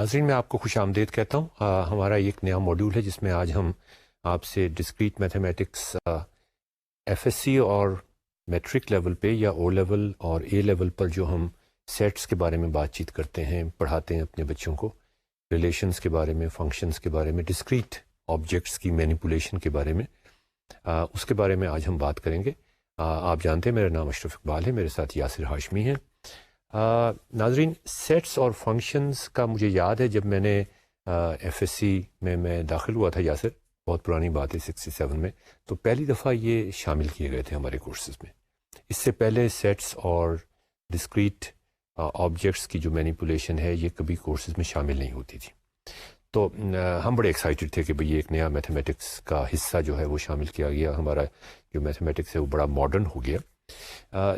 ناظرین، میں آپ کو خوش آمدید کہتا ہوں۔ ہمارا ایک نیا موڈیول ہے جس میں آج ہم آپ سے discrete mathematics F S C اور میٹرک لیول پہ یا او لیول اور اے لیول پر جو ہم سیٹس کے بارے میں بات چیت کرتے ہیں، پڑھاتے ہیں اپنے بچوں کو، ریلیشنز کے بارے میں، فنکشنز کے بارے میں، ڈسکریٹ آبجیکٹس کی مینیپولیشن کے بارے میں، اس کے بارے میں آج ہم بات کریں گے۔ آپ جانتے ہیں میرا نام اشرف اقبال ہے، میرے ساتھ یاسر ہاشمی ہیں۔ ناظرین، سیٹس اور فنکشنز کا مجھے یاد ہے جب میں نے ایف ایس سی میں داخل ہوا تھا، یاسر، بہت پرانی بات ہے 67 میں، تو پہلی دفعہ یہ شامل کیے گئے تھے ہمارے کورسز میں۔ اس سے پہلے سیٹس اور ڈسکریٹ آبجیکٹس کی جو مینیپولیشن ہے یہ کبھی کورسز میں شامل نہیں ہوتی تھی۔ تو ہم بڑے ایکسائٹیڈ تھے کہ بھئی ایک نیا میتھمیٹکس کا حصہ جو ہے وہ شامل کیا گیا، ہمارا جو میتھمیٹکس ہے وہ بڑا ماڈرن ہو گیا۔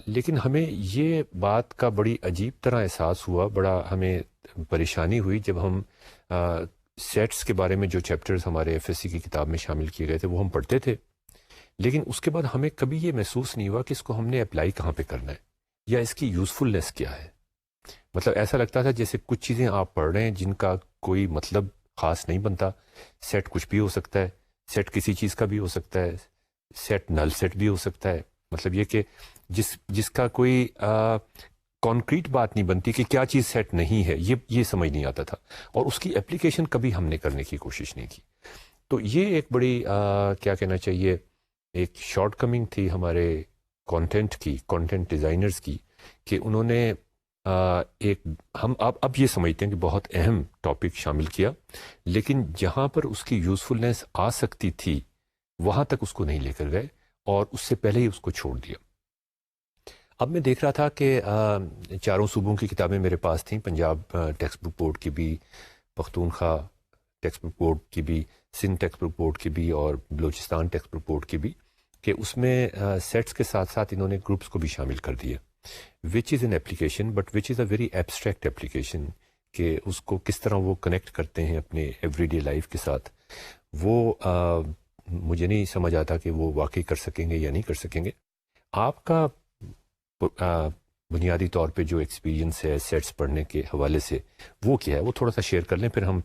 لیکن ہمیں یہ بات کا بڑی عجیب طرح احساس ہوا، بڑا ہمیں پریشانی ہوئی جب ہم سیٹس کے بارے میں جو چیپٹرز ہمارے ایف ایس سی کی کتاب میں شامل کیے گئے تھے وہ ہم پڑھتے تھے، لیکن اس کے بعد ہمیں کبھی یہ محسوس نہیں ہوا کہ اس کو ہم نے اپلائی کہاں پہ کرنا ہے یا اس کی یوزفلنس کیا ہے۔ مطلب ایسا لگتا تھا جیسے کچھ چیزیں آپ پڑھ رہے ہیں جن کا کوئی مطلب خاص نہیں بنتا۔ سیٹ کچھ بھی ہو سکتا ہے، سیٹ کسی چیز کا بھی ہو سکتا ہے، سیٹ نل سیٹ بھی ہو سکتا ہے۔ مطلب یہ کہ جس کا کوئی کانکریٹ بات نہیں بنتی کہ کیا چیز سیٹ نہیں ہے، یہ سمجھ نہیں آتا تھا، اور اس کی اپلیکیشن کبھی ہم نے کرنے کی کوشش نہیں کی۔ تو یہ ایک بڑی کیا کہنا چاہیے، ایک شارٹ کمنگ تھی ہمارے کانٹینٹ ڈیزائنرز کی، کہ انہوں نے ہم اب یہ سمجھتے ہیں کہ بہت اہم ٹاپک شامل کیا، لیکن جہاں پر اس کی یوزفلنس آ سکتی تھی وہاں تک اس کو نہیں لے کر گئے، اور اس سے پہلے ہی اس کو چھوڑ دیا۔ اب میں دیکھ رہا تھا کہ چاروں صوبوں کی کتابیں میرے پاس تھیں، پنجاب ٹیکسٹ بک بورڈ کی بھی، پختونخوا ٹیکسٹ بک بورڈ کی بھی، سندھ ٹیکسٹ بک بورڈ کی بھی، اور بلوچستان ٹیکسٹ بک بورڈ کی بھی، کہ اس میں سیٹس کے ساتھ ساتھ انہوں نے گروپس کو بھی شامل کر دیا، which is an application but which is a very abstract application, کہ اس کو کس طرح وہ کنیکٹ کرتے ہیں اپنے ایوری ڈے لائف کے ساتھ، وہ مجھے نہیں سمجھ آتا کہ وہ واقعی کر سکیں گے یا نہیں کر سکیں گے۔ آپ کا بنیادی طور پہ جو ایکسپیرینس ہے سیٹس پڑھنے کے حوالے سے وہ کیا ہے، وہ تھوڑا سا شیئر کر لیں، پھر ہم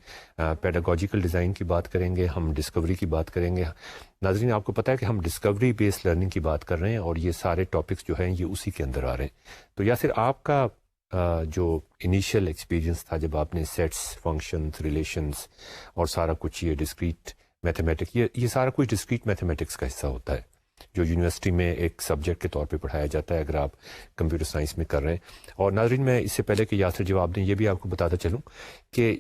پیڈاگوجیکل ڈیزائن کی بات کریں گے، ہم ڈسکوری کی بات کریں گے۔ ناظرین، آپ کو پتہ ہے کہ ہم ڈسکوری بیس لرننگ کی بات کر رہے ہیں، اور یہ سارے ٹاپکس جو ہیں یہ اسی کے اندر آ رہے ہیں۔ تو یا پھر آپ کا جو انیشیل ایکسپیرینس تھا جب آپ نے سیٹس، فنکشنز، ریلیشنز اور سارا کچھ یہ ڈسکریٹ میتھمیٹکس، یہ سارا کچھ ڈسکریٹ میتھمیٹکس کا حصہ ہوتا ہے جو یونیورسٹی میں ایک سبجیکٹ کے طور پہ پڑھایا جاتا ہے اگر آپ کمپیوٹر سائنس میں کر رہے ہیں۔ اور ناظرین، میں اس سے پہلے کہ یاسر جواب دیں یہ بھی آپ کو بتاتا چلوں کہ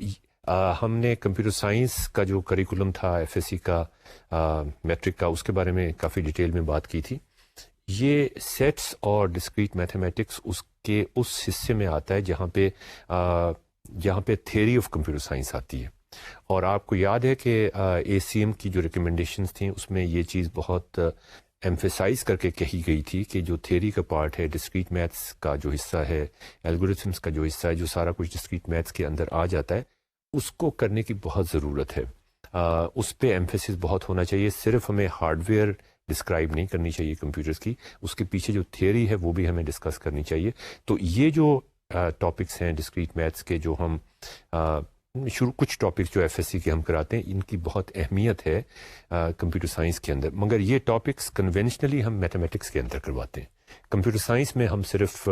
ہم نے کمپیوٹر سائنس کا جو کریکولم تھا ایف ایس سی کا، میٹرک کا، اس کے بارے میں کافی ڈیٹیل میں بات کی تھی۔ یہ سیٹس اور ڈسکریٹ میتھمیٹکس اس کے اس حصے میں آتا ہے جہاں پہ تھیوری آف کمپیوٹر سائنس آتی ہے، اور آپ کو یاد ہے کہ اے سی ایم کی جو ریکمنڈیشنز تھیں اس میں یہ چیز بہت ایمفیسائز کر کے کہی گئی تھی کہ جو تھیوری کا پارٹ ہے، ڈسکریٹ میتھس کا جو حصہ ہے، الگورتھمس کا جو حصہ ہے، جو سارا کچھ ڈسکریٹ میتھس کے اندر آ جاتا ہے، اس کو کرنے کی بہت ضرورت ہے۔ اس پہ ایمفیسس بہت ہونا چاہیے، صرف ہمیں ہارڈ ویئر ڈسکرائب نہیں کرنی چاہیے کمپیوٹرز کی، اس کے پیچھے جو تھیوری ہے وہ بھی ہمیں ڈسکس کرنی چاہیے۔ تو یہ جو ٹاپکس ہیں ڈسکریٹ میتھس کے، جو ہم کچھ ٹاپکس جو ایف ایس سی کے ہم کراتے ہیں، ان کی بہت اہمیت ہے کمپیوٹر سائنس کے اندر، مگر یہ ٹاپکس کنونشنلی ہم میتھمیٹکس کے اندر کرواتے ہیں۔ کمپیوٹر سائنس میں ہم صرف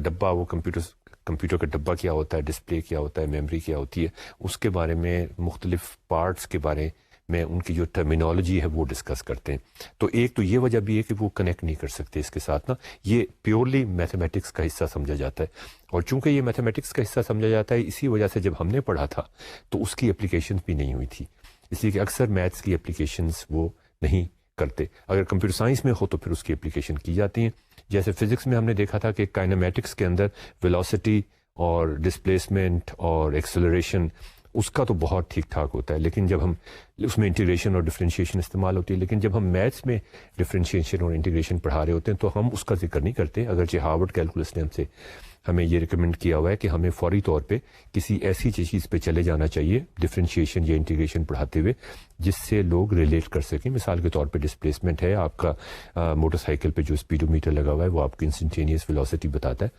ڈبہ، وہ کمپیوٹر کا ڈبہ کیا ہوتا ہے، ڈسپلے کیا ہوتا ہے، میموری کیا ہوتی ہے، اس کے بارے میں، مختلف پارٹس کے بارے میں ان کی جو ٹرمینالوجی ہے وہ ڈسکس کرتے ہیں۔ تو ایک تو یہ وجہ بھی ہے کہ وہ کنیکٹ نہیں کر سکتے اس کے ساتھ نا، یہ پیورلی میتھمیٹکس کا حصہ سمجھا جاتا ہے، اور چونکہ یہ میتھمیٹکس کا حصہ سمجھا جاتا ہے اسی وجہ سے جب ہم نے پڑھا تھا تو اس کی اپلیکیشنز بھی نہیں ہوئی تھی، اس لیے کہ اکثر میتھس کی اپلیکیشنز وہ نہیں کرتے۔ اگر کمپیوٹر سائنس میں ہو تو پھر اس کی اپلیکیشن کی جاتی ہیں۔ جیسے فزکس میں ہم نے دیکھا تھا کہ کائنمیٹکس کے اندر ویلوسٹی اور ڈسپلیسمنٹ اور ایکسلریشن، اس کا تو بہت ٹھیک ٹھاک ہوتا ہے، لیکن جب ہم اس میں انٹیگریشن اور ڈفرینشیشن استعمال ہوتی ہے، لیکن جب ہم میتھس میں ڈفرینشیشن اور انٹیگریشن پڑھا رہے ہوتے ہیں تو ہم اس کا ذکر نہیں کرتے، اگرچہ ہارورڈ کیلکولس نے ہم سے ہمیں یہ ریکمینڈ کیا ہوا ہے کہ ہمیں فوری طور پہ کسی ایسی چیز پہ چلے جانا چاہیے ڈفرینشیشن یا انٹیگریشن پڑھاتے ہوئے جس سے لوگ ریلیٹ کر سکیں. مثال کے طور پہ ڈسپلیسمنٹ ہے آپ کا, موٹر سائیکل پہ جو اسپیڈو میٹر لگا ہوا ہے وہ آپ کی انسٹنٹینیس ویلوسٹی بتاتا ہے.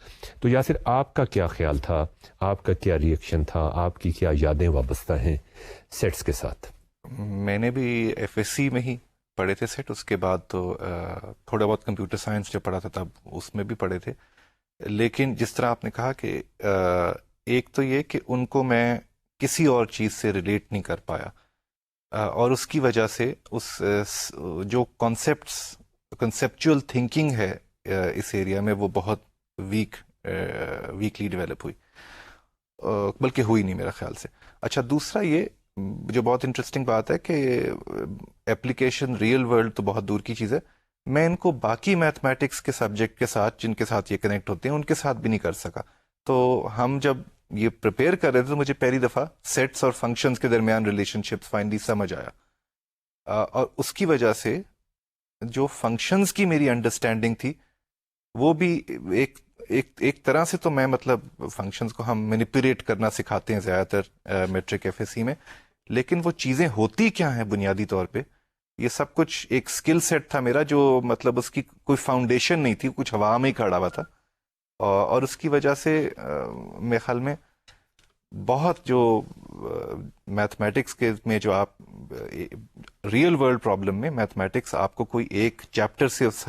تو یاسر, آپ کا کیا خیال تھا, آپ کا کیا ریئیکشن تھا, آپ کی کیا یادیں وابستہ ہیں سیٹس کے ساتھ؟ میں نے بھی ایف ایس سی میں ہی پڑھے تھے سیٹ, اس کے بعد تو تھوڑا بہت کمپیوٹر سائنس جو پڑھا تھا تب اس میں بھی پڑھے تھے. لیکن جس طرح آپ نے کہا کہ ایک تو یہ کہ ان کو میں کسی اور چیز سے ریلیٹ نہیں کر پایا, اور اس کی وجہ سے اس جو کنسیپچول تھنکنگ ہے اس ایریا میں وہ بہت ویکلی ڈیولپ ہوئی, بلکہ ہوئی نہیں میرا خیال سے. اچھا, دوسرا یہ جو بہت انٹرسٹنگ بات ہے کہ ایپلیکیشن ریئل ورلڈ تو بہت دور کی چیز ہے, میں ان کو باقی میتھمیٹکس کے سبجیکٹ کے ساتھ جن کے ساتھ یہ کنیکٹ ہوتے ہیں ان کے ساتھ بھی نہیں کر سکا. تو ہم جب یہ پریپیئر کر رہے تھے تو مجھے پہلی دفعہ سیٹس اور فنکشنز کے درمیان ریلیشن شپ فائنلی سمجھ آیا, اور اس کی وجہ سے جو فنکشنز کی میری انڈرسٹینڈنگ تھی وہ بھی ایک طرح سے, تو میں مطلب فنکشنز کو ہم مینیپولیٹ کرنا سکھاتے ہیں زیادہ تر میٹرک ایف ایس سی میں, لیکن وہ چیزیں ہوتی کیا ہیں بنیادی طور پہ, یہ سب کچھ ایک سکل سیٹ تھا میرا جو مطلب اس کی کوئی فاؤنڈیشن نہیں تھی, کچھ ہوا میں ہی کھڑا ہوا تھا. اور اس کی وجہ سے میرے خیال میں بہت جو میتھمیٹکس کے میں جو آپ ریئل ورلڈ پرابلم میں میتھمیٹکس آپ کو کوئی ایک چیپٹر سے اس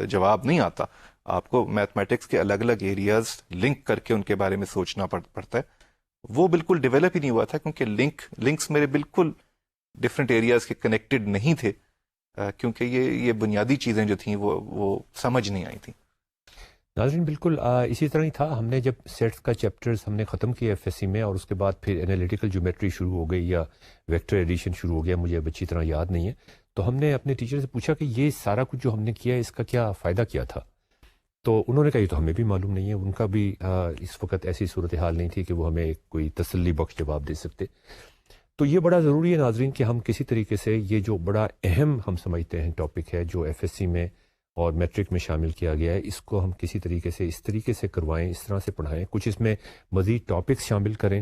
جواب نہیں آتا, آپ کو میتھمیٹکس کے الگ الگ ایریاز لنک کر کے ان کے بارے میں سوچنا پڑتا ہے. وہ بالکل ڈیولپ ہی نہیں ہوا تھا کیونکہ لنکس میرے بالکل ڈفرینٹ ایریاز کے کنیکٹڈ نہیں تھے, کیونکہ یہ بنیادی چیزیں جو تھیں وہ سمجھ نہیں آئی تھیں. ناظرین, بالکل اسی طرح ہی تھا. ہم نے جب سیٹس کا چیپٹرز ہم نے ختم کیا ایف ایس سی میں, اور اس کے بعد پھر انالیٹیکل جیومیٹری شروع ہو گئی یا ویکٹر ایڈیشن شروع ہو گیا, مجھے اب اچھی طرح یاد نہیں ہے, تو ہم نے اپنے ٹیچر سے پوچھا کہ یہ سارا کچھ جو ہم نے کیا اس کا کیا فائدہ کیا تھا. تو انہوں نے کہا یہ تو ہمیں بھی معلوم نہیں ہے. ان کا بھی اس وقت ایسی صورتحال نہیں تھی کہ وہ ہمیں کوئی تسلی بخش جواب دے سکتے. تو یہ بڑا ضروری ہے ناظرین کہ ہم کسی طریقے سے یہ جو بڑا اہم ہم سمجھتے ہیں ٹاپک ہے جو ایف ایس سی میں اور میٹرک میں شامل کیا گیا ہے, اس کو ہم کسی طریقے سے اس طریقے سے کروائیں, اس طرح سے پڑھائیں, کچھ اس میں مزید ٹاپکس شامل کریں,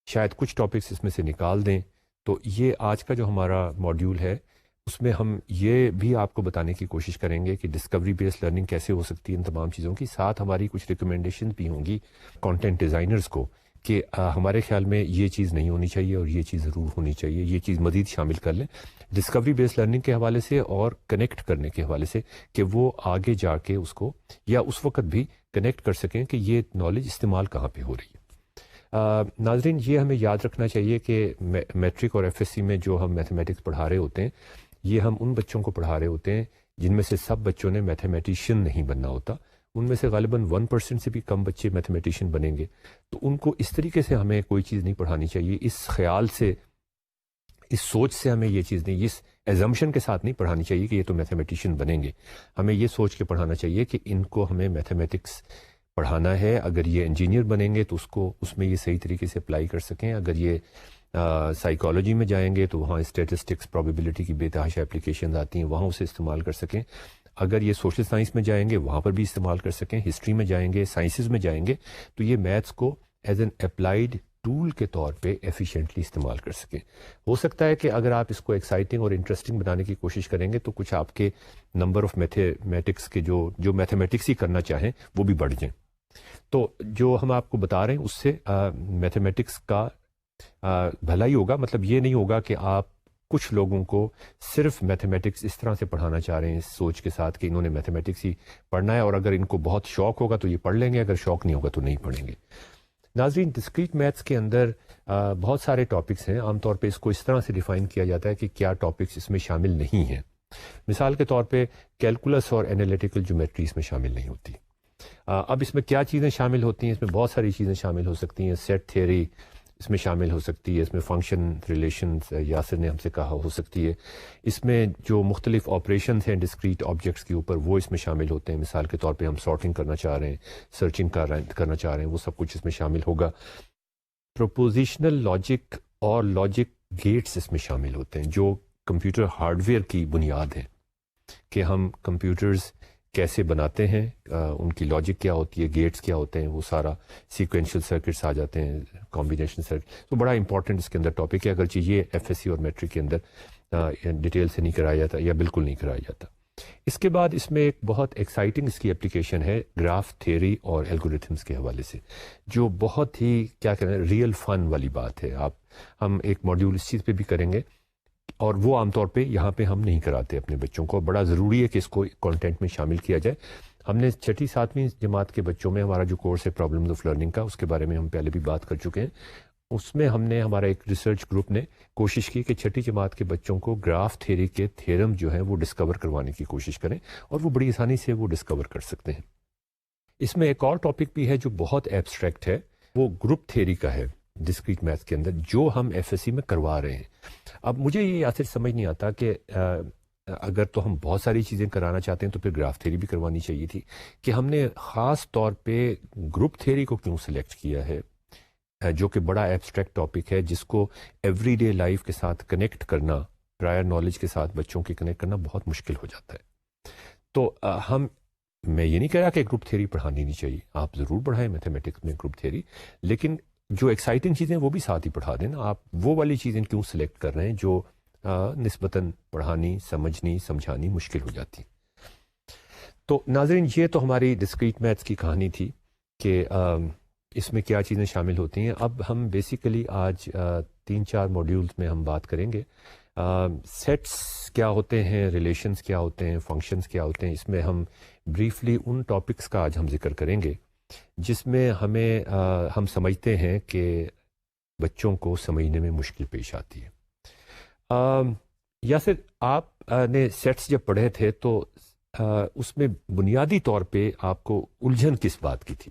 شاید کچھ ٹاپکس اس میں سے نکال دیں. تو یہ آج کا جو ہمارا ماڈیول ہے اس میں ہم یہ بھی آپ کو بتانے کی کوشش کریں گے کہ ڈسکوری بیس لرننگ کیسے ہو سکتی ہے ان تمام چیزوں کی. ساتھ ہماری کچھ ریکمنڈیشن بھی ہوں گی کانٹینٹ ڈیزائنرز کو کہ ہمارے خیال میں یہ چیز نہیں ہونی چاہیے اور یہ چیز ضرور ہونی چاہیے, یہ چیز مزید شامل کر لیں ڈسکوری بیس لرننگ کے حوالے سے اور کنیکٹ کرنے کے حوالے سے, کہ وہ آگے جا کے اس کو یا اس وقت بھی کنیکٹ کر سکیں کہ یہ نالج استعمال کہاں پہ ہو رہی ہے. ناظرین, یہ ہمیں یاد رکھنا چاہیے کہ میٹرک اور ایف ایس سی میں جو ہم میتھمیٹکس پڑھا رہے ہوتے ہیں یہ ہم ان بچوں کو پڑھا رہے ہوتے ہیں جن میں سے سب بچوں نے میتھمیٹیشین نہیں بننا ہوتا. ان میں سے غالباً 1% سے بھی کم بچے میتھمیٹیشین بنیں گے. تو ان کو اس طریقے سے ہمیں کوئی چیز نہیں پڑھانی چاہیے, اس خیال سے, اس سوچ سے ہمیں یہ چیز نہیں, اس ایزمپشن کے ساتھ نہیں پڑھانی چاہیے کہ یہ تو میتھمیٹیشین بنیں گے. ہمیں یہ سوچ کے پڑھانا چاہیے کہ ان کو ہمیں میتھمیٹکس پڑھانا ہے. اگر یہ انجینئر بنیں گے تو اس میں یہ صحیح طریقے سے اپلائی کر سکیں. اگر یہ سائیکالوجی میں جائیں گے تو وہاں اسٹیٹسٹکس پرابیبلٹی کی بے تحاشا اپلیکیشنز آتی ہیں, وہاں اسے استعمال کر سکیں. اگر یہ سوشل سائنس میں جائیں گے وہاں پر بھی استعمال کر سکیں. ہسٹری میں جائیں گے, سائنسز میں جائیں گے تو یہ میتھس کو ایز این اپلائیڈ ٹول کے طور پہ ایفیشینٹلی استعمال کر سکیں. ہو سکتا ہے کہ اگر آپ اس کو ایکسائٹنگ اور انٹرسٹنگ بنانے کی کوشش کریں گے تو کچھ آپ کے نمبر آف میتھمیٹکس کے جو میتھمیٹکس ہی کرنا چاہیں وہ بھی بڑھ جائیں. تو جو ہم آپ کو بتا رہے ہیں اس سے میتھمیٹکس کا بھلائی ہوگا. مطلب یہ نہیں ہوگا کہ آپ کچھ لوگوں کو صرف میتھمیٹکس اس طرح سے پڑھانا چاہ رہے ہیں اس سوچ کے ساتھ کہ انہوں نے میتھمیٹکس ہی پڑھنا ہے اور اگر ان کو بہت شوق ہوگا تو یہ پڑھ لیں گے, اگر شوق نہیں ہوگا تو نہیں پڑھیں گے. ناظرین, ڈسکریٹ میتھس کے اندر بہت سارے ٹاپکس ہیں. عام طور پہ اس کو اس طرح سے ڈیفائن کیا جاتا ہے کہ کیا ٹاپکس اس میں شامل نہیں ہیں. مثال کے طور پہ کیلکولس اور انالیٹیکل جیومیٹری اس میں شامل نہیں ہوتی. اب اس میں کیا چیزیں شامل ہوتی ہیں؟ اس میں بہت ساری چیزیں شامل ہو سکتی ہیں. سیٹ تھیوری اس میں شامل ہو سکتی ہے, اس میں فنکشن ریلیشنز یاسر نے ہم سے کہا ہو سکتی ہے, اس میں جو مختلف آپریشنز ہیں ڈسکریٹ آبجیکٹس کے اوپر وہ اس میں شامل ہوتے ہیں. مثال کے طور پہ ہم سارٹنگ کرنا چاہ رہے ہیں, سرچنگ کرنا چاہ رہے ہیں, وہ سب کچھ اس میں شامل ہوگا. پروپوزیشنل لاجک اور لاجک گیٹس اس میں شامل ہوتے ہیں جو کمپیوٹر ہارڈ ویئر کی بنیاد ہیں کہ ہم کمپیوٹرز کیسے بناتے ہیں، ان کی لاجک کیا ہوتی ہے، گیٹس کیا ہوتے ہیں، وہ سارا سیکوینشل سرکٹس آ جاتے ہیں، کمبینیشن سرکٹ. تو بڑا امپورٹنٹ اس کے اندر ٹاپک ہے، اگرچہ یہ ایف ایس سی اور میٹرک کے اندر ڈیٹیل سے نہیں کرایا جاتا یا بالکل نہیں کرایا جاتا. اس کے بعد اس میں ایک بہت ایکسائٹنگ اس کی اپلیکیشن ہے گراف تھیوری اور الگوریتھمس کے حوالے سے، جو بہت ہی کیا کہنا ہے ریئل فن والی بات ہے. ہم ایک ماڈیول اس چیز پہ بھی کریں گے، اور وہ عام طور پہ یہاں پہ ہم نہیں کراتے اپنے بچوں کو. بڑا ضروری ہے کہ اس کو کانٹینٹ میں شامل کیا جائے. ہم نے 6ٹھی 7ویں جماعت کے بچوں میں ہمارا جو کورس ہے پرابلمز آف لرننگ کا، اس کے بارے میں ہم پہلے بھی بات کر چکے ہیں. اس میں ہم نے ہمارا ایک ریسرچ گروپ نے کوشش کی کہ 6ٹھی جماعت کے بچوں کو گراف تھیوری کے تھیورم جو ہیں وہ ڈسکور کروانے کی کوشش کریں، اور وہ بڑی آسانی سے وہ ڈسکور کر سکتے ہیں. اس میں ایک اور ٹاپک بھی ہے جو بہت ایبسٹریکٹ ہے، وہ گروپ تھیوری کا ہے ڈسکریٹ میتھس کے اندر، جو ہم ایف ایس سی میں کروا رہے ہیں. اب مجھے یہ یاسر سمجھ نہیں آتا کہ اگر تو ہم بہت ساری چیزیں کرانا چاہتے ہیں تو پھر گراف تھیوری بھی کروانی چاہیے تھی، کہ ہم نے خاص طور پہ گروپ تھیوری کو کیوں سلیکٹ کیا ہے، جو کہ بڑا ایبسٹریکٹ ٹاپک ہے، جس کو ایوری ڈے لائف کے ساتھ کنیکٹ کرنا، پرائر نالج کے ساتھ بچوں کی کنیکٹ کرنا بہت مشکل ہو جاتا ہے. تو میں یہ نہیں کہہ رہا کہ گروپ تھیوری پڑھانی نہیں چاہیے، آپ ضرور پڑھائیں میتھمیٹکس میں گروپ تھیوری، لیکن جو ایکسائٹنگ چیزیں وہ بھی ساتھ ہی پڑھا دیں نا. آپ وہ والی چیزیں کیوں سلیکٹ کر رہے ہیں جو نسبتاً پڑھانی، سمجھنی، سمجھانی مشکل ہو جاتی. تو ناظرین، یہ تو ہماری ڈسکریٹ میتھس کی کہانی تھی کہ اس میں کیا چیزیں شامل ہوتی ہیں. اب ہم بیسیکلی آج 3-4 ماڈیولز میں ہم بات کریں گے. سیٹس کیا ہوتے ہیں، ریلیشنز کیا ہوتے ہیں، فنکشنز کیا ہوتے ہیں. اس میں ہم بریفلی ان ٹاپکس کا آج ہم ذکر کریں گے جس میں ہم سمجھتے ہیں کہ بچوں کو سمجھنے میں مشکل پیش آتی ہے. یا پھر آپ نے سیٹس جب پڑھے تھے تو اس میں بنیادی طور پہ آپ کو الجھن کس بات کی تھی؟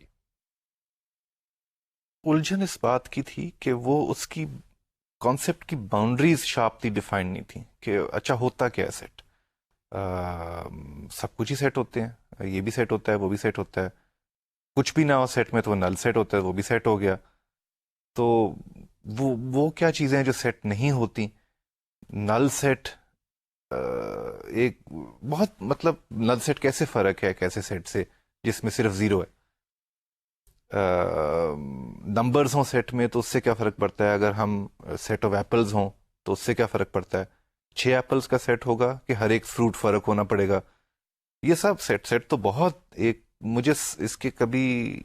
الجھن اس بات کی تھی کہ وہ اس کی کانسیپٹ کی باؤنڈریز شارپلی ڈیفائن نہیں تھی، کہ اچھا ہوتا کیا ہے سیٹ. سب کچھ ہی سیٹ ہوتے ہیں، یہ بھی سیٹ ہوتا ہے، وہ بھی سیٹ ہوتا ہے. کچھ بھی نہ ہو سیٹ میں تو وہ نل سیٹ ہوتا ہے، وہ بھی سیٹ ہو گیا. تو وہ کیا چیزیں ہیں جو سیٹ نہیں ہوتی. نل سیٹ ایک بہت مطلب نل سیٹ کیسے فرق ہے ایک ایسے سیٹ سے جس میں صرف 0 ہے. نمبرز ہوں سیٹ میں تو اس سے کیا فرق پڑتا ہے. اگر ہم سیٹ آف ایپلز ہوں تو اس سے کیا فرق پڑتا ہے. 6 ایپلز کا سیٹ ہوگا کہ ہر ایک فروٹ فرق ہونا پڑے گا. یہ سب سیٹ تو بہت ایک مجھے اس کے کبھی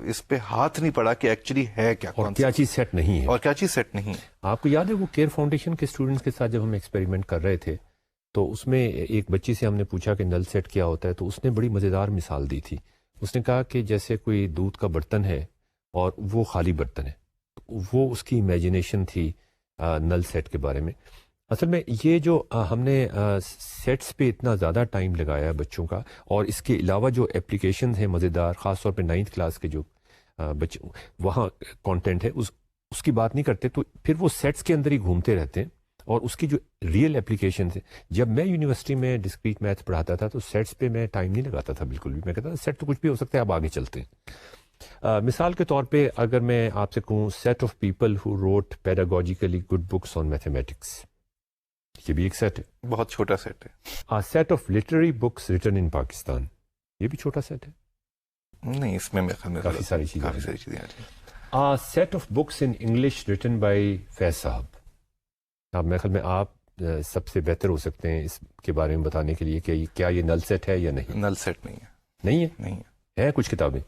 اس پہ ہاتھ نہیں پڑا کہ ایکچولی ہے کیا، اور کیا چیز سیٹ نہیں ہے، اور کیا چیز سیٹ نہیں ہے. آپ کو یاد ہے وہ کیئر فاؤنڈیشن کے اسٹوڈنٹس کے ساتھ جب ہم ایکسپیریمنٹ کر رہے تھے تو اس میں ایک بچی سے ہم نے پوچھا کہ نل سیٹ کیا ہوتا ہے، تو اس نے بڑی مزیدار مثال دی تھی. اس نے کہا کہ جیسے کوئی دودھ کا برتن ہے اور وہ خالی برتن ہے، وہ اس کی امیجنیشن تھی نل سیٹ کے بارے میں. اصل میں یہ جو ہم نے سیٹس پہ اتنا زیادہ ٹائم لگایا ہے بچوں کا، اور اس کے علاوہ جو اپلیکیشنز ہیں مزیدار، خاص طور پہ 9th کلاس کے جو بچے وہاں کانٹینٹ ہے اس کی بات نہیں کرتے، تو پھر وہ سیٹس کے اندر ہی گھومتے رہتے ہیں. اور اس کی جو ریئل اپلیکیشنز ہیں، جب میں یونیورسٹی میں ڈسکریٹ میتھس پڑھاتا تھا تو سیٹس پہ میں ٹائم نہیں لگاتا تھا بالکل بھی. میں کہتا تھا سیٹ تو کچھ بھی ہو سکتا ہے، اب آگے چلتے ہیں. مثال کے طور پہ اگر میں آپ سے کہوں set of people who wrote pedagogically good books on mathematics, یہ بھی ایک سیٹ ہے، بہت چھوٹا سیٹ ہے. Set of literary books written in Pakistan, یہ بھی چھوٹا سیٹ ہے. نہیں، اس میں کافی ساری چیزیں آ جائیں. Set of books in English written by Faiz Sahab. اب میرے خیال میں آپ سب سے بہتر ہو سکتے ہیں اس کے بارے میں بتانے کے لیے کہ کیا یہ نل سیٹ ہے یا نہیں. نل سیٹ نہیں ہے. نہیں ہے؟ نہیں ہے کچھ کتابیں.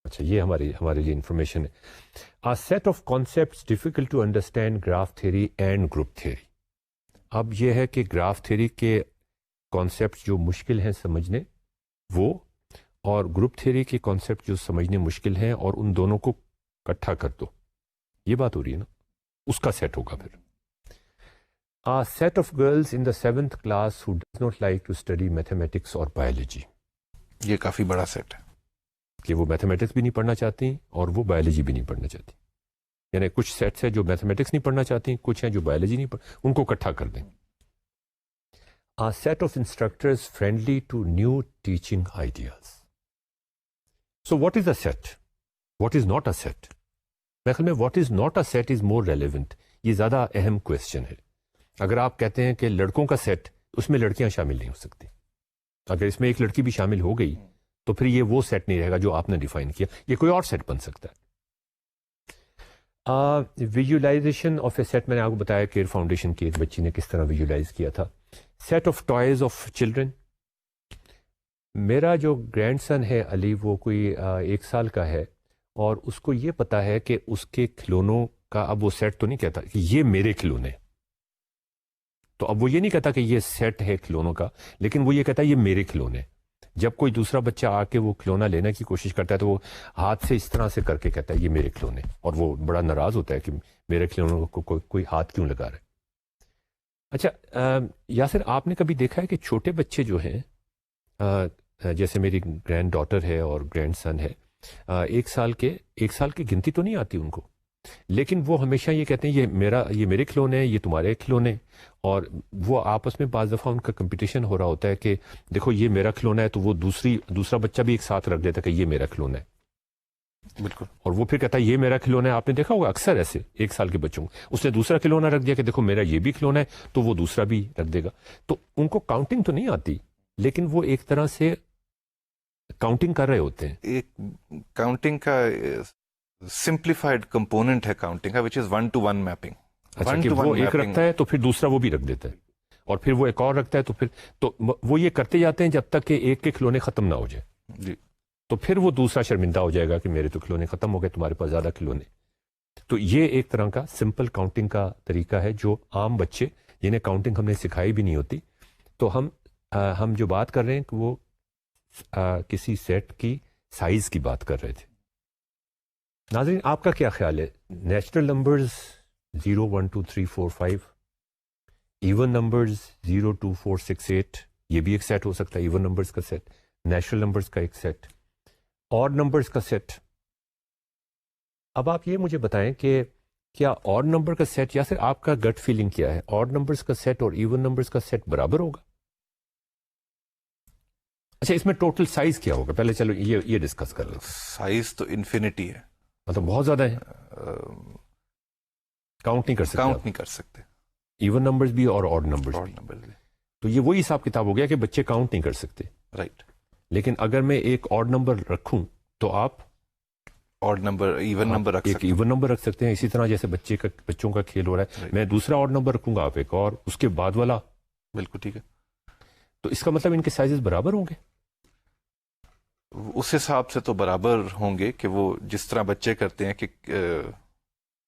اچھا، یہ ہمارے لیے انفارمیشن ہے. Set of concepts difficult to understand graph theory and group theory. اب یہ ہے کہ گراف تھیوری کے کانسیپٹ جو مشکل ہیں سمجھنے وہ، اور گروپ تھیوری کے کانسیپٹ جو سمجھنے مشکل ہیں، اور ان دونوں کو اکٹھا کر دو. یہ بات ہو رہی ہے نا، اس کا سیٹ ہوگا پھر. Set of girls in the 7th class who does not like to study mathematics اور بایولوجی. یہ کافی بڑا سیٹ ہے کہ وہ میتھمیٹکس بھی نہیں پڑھنا چاہتی اور وہ بایولوجی بھی نہیں پڑھنا چاہتی. یعنی کچھ سیٹس ہیں جو میتھمیٹکس نہیں پڑھنا چاہتی، کچھ ہیں جو بایولوجی نہیں ان کو اکٹھا کر دیں. Set of instructors friendly to new teaching ideas. So what is a set? What is not a set? میرے خیال میں what is not a set is more relevant. یہ زیادہ اہم کویشچن ہے. اگر آپ کہتے ہیں کہ لڑکوں کا سیٹ، اس میں لڑکیاں شامل نہیں ہو سکتی. اگر اس میں ایک لڑکی بھی شامل ہو گئی تو پھر یہ وہ سیٹ نہیں رہے گا جو آپ نے ڈیفائن کیا, یہ کوئی اور سیٹ بن سکتا ہے. ویژولائزیشن آف اے سیٹ, میں نے آپ کو بتایا کیئر فاؤنڈیشن کی ایک بچی نے کس طرح ویژولائز کیا تھا. Set of toys of children, میرا جو گرینڈ سن ہے علی, وہ کوئی 1 سال کا ہے, اور اس کو یہ پتا ہے کہ اس کے کھلونوں کا, اب وہ سیٹ تو نہیں کہتا کہ یہ میرے کھلونے, تو اب وہ یہ نہیں کہتا کہ یہ سیٹ ہے کھلونوں کا, لیکن وہ یہ کہتا ہے یہ میرے کھلونے. جب کوئی دوسرا بچہ آ کے وہ کھلونا لینے کی کوشش کرتا ہے تو وہ ہاتھ سے اس طرح سے کر کے کہتا ہے یہ میرے کھلونے, اور وہ بڑا ناراض ہوتا ہے کہ میرے کھلونوں کو کوئی ہاتھ کیوں لگا رہا ہے. اچھا یاسر, آپ نے کبھی دیکھا ہے کہ چھوٹے بچے جو ہیں, جیسے میری گرینڈ ڈاٹر ہے اور گرینڈ سن ہے, 1 سال کی گنتی تو نہیں آتی ان کو, لیکن وہ ہمیشہ یہ کہتے ہیں یہ میرے کھلونے ہیں, یہ تمہارے کھلونے, اور وہ آپس میں بعض دفعہ ان کا کمپٹیشن ہو رہا ہوتا ہے کہ دیکھو یہ میرا کھلونا ہے, تو وہ دوسرا بچہ بھی ایک ساتھ رکھ دیتا ہے کہ یہ میرا کھلونا ہے. بالکل. اور وہ پھر کہتا ہے یہ میرا کھلونا ہے. آپ نے دیکھا ہوگا اکثر ایسے 1 سال کے بچوں کو, اس نے دوسرا کھلونا رکھ دیا کہ دیکھو میرا یہ بھی کھلونا ہے, تو وہ دوسرا بھی رکھ دے گا. تو ان کو کاؤنٹنگ تو نہیں آتی, لیکن وہ ایک طرح سے کاؤنٹنگ کر رہے ہوتے ہیں. ایک کاؤنٹنگ کا سمپلیفائڈ کمپوننٹ ہے کاؤنٹنگ کا, وچ از 1-to-1 میپنگ. اچھا, کہ وہ ایک رکھتا ہے تو پھر دوسرا وہ بھی رکھ دیتا ہے, اور پھر وہ ایک اور رکھتا ہے, تو وہ یہ کرتے جاتے ہیں جب تک کہ ایک کے کھلونے ختم نہ ہو جائے. جی. تو پھر وہ دوسرا شرمندہ ہو جائے گا کہ میرے تو کھلونے ختم ہو گئے, تمہارے پاس زیادہ کھلونے. تو یہ ایک طرح کا سمپل کاؤنٹنگ کا طریقہ ہے جو عام بچے جنہیں کاؤنٹنگ ہم نے سکھائی بھی نہیں ہوتی. تو ہم جو بات کر رہے ہیں کہ وہ کسی سیٹ کی سائز کی بات کر رہے تھے. ناظرین, آپ کا کیا خیال ہے, نیچرل نمبرز 0 1 2 3 4 5, ایون نمبرز 0 2 4 6 8, یہ بھی ایک سیٹ ہو سکتا ہے, ایون نمبرز کا سیٹ, نیچرل نمبرز کا ایک سیٹ, آڈ نمبرز کا سیٹ. اب آپ یہ مجھے بتائیں کہ کیا آڈ نمبر کا سیٹ, یا پھر آپ کا گٹ فیلنگ کیا ہے, آڈ نمبرز کا سیٹ اور ایون نمبرز کا سیٹ برابر ہوگا؟ اچھا, اس میں ٹوٹل سائز کیا ہوگا, پہلے چلو یہ ڈسکس کر لیں. سائز تو انفینٹی ہے, مطلب بہت زیادہ ہے, کاؤنٹ نہیں کر سکتے. ایون نمبرز بھی اور آڈ نمبرز بھی. تو یہ وہی حساب کتاب ہو گیا کہ بچے کاؤنٹ نہیں کر سکتے. رائٹ. لیکن اگر میں ایک آڈ نمبر رکھوں تو آپ آڈ نمبر ایون نمبر رکھ سکتے ہیں. ایون نمبر رکھ سکتے ہیں. اسی طرح جیسے بچوں کا کھیل ہو رہا ہے, میں دوسرا آڈ نمبر رکھوں گا, آپ ایک اور, اس کے بعد والا. بالکل ٹھیک ہے. تو اس کا مطلب ان کے سائزز برابر ہوں گے. اس حساب سے تو برابر ہوں گے کہ وہ جس طرح بچے کرتے ہیں کہ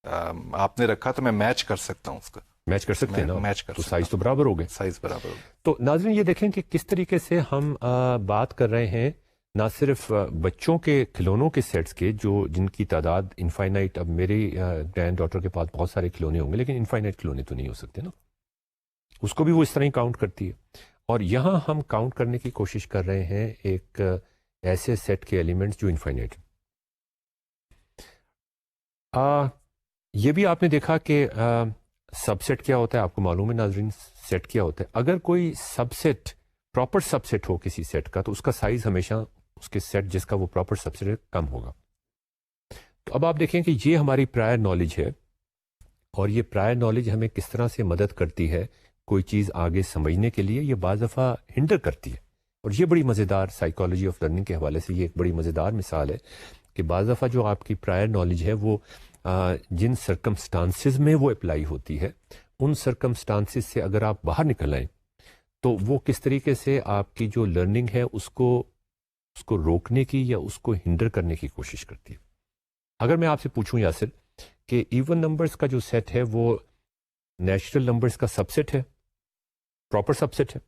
آپ نے رکھا تو میں میچ کر سکتا ہوں, اس کا میچ کر سکتے ہیں نا, میچ کر تو سائز تو برابر ہو گئے. سائز برابر ہو گئے. تو ناظرین یہ دیکھیں کہ کس طریقے سے ہم بات کر رہے ہیں نہ صرف بچوں کے کھلونوں کے سیٹس کے جن کی تعداد انفائنائٹ. اب میری گرینڈ ڈاٹر کے پاس بہت سارے کھلونے ہوں گے, لیکن انفائنائٹ کھلونے تو نہیں ہو سکتے نا, اس کو بھی وہ اس طرح ہی کاؤنٹ کرتی ہے. اور یہاں ہم کاؤنٹ کرنے کی کوشش کر رہے ہیں ایک ایسے سیٹ کے ایلیمنٹس جو انفائنائٹ. یہ بھی آپ نے دیکھا کہ سب سیٹ کیا ہوتا ہے, آپ کو معلوم ہے ناظرین سیٹ کیا ہوتا ہے. اگر کوئی سب سیٹ پراپر سب سیٹ ہو کسی سیٹ کا, تو اس کا سائز ہمیشہ اس کے سیٹ جس کا وہ پراپر سب سیٹ ہے کم ہوگا. تو اب آپ دیکھیں کہ یہ ہماری پرائر نالج ہے, اور یہ پرائر نالج ہمیں کس طرح سے مدد کرتی ہے کوئی چیز آگے سمجھنے کے لیے. یہ بعض دفعہ ہنڈر کرتی ہے, اور یہ بڑی مزیدار سائیکالوجی آف لرننگ کے حوالے سے یہ ایک بڑی مزیدار مثال ہے کہ بعض دفعہ جو آپ کی پرائر نالج ہے وہ جن سرکمسٹانسز میں وہ اپلائی ہوتی ہے, ان سرکمسٹانسز سے اگر آپ باہر نکل آئیں تو وہ کس طریقے سے آپ کی جو لرننگ ہے اس کو روکنے کی یا اس کو ہنڈر کرنے کی کوشش کرتی ہے. اگر میں آپ سے پوچھوں یاسر کہ ایون نمبرز کا جو سیٹ ہے وہ نیچرل نمبرز کا سب سیٹ ہے, پراپر سب سیٹ ہے؟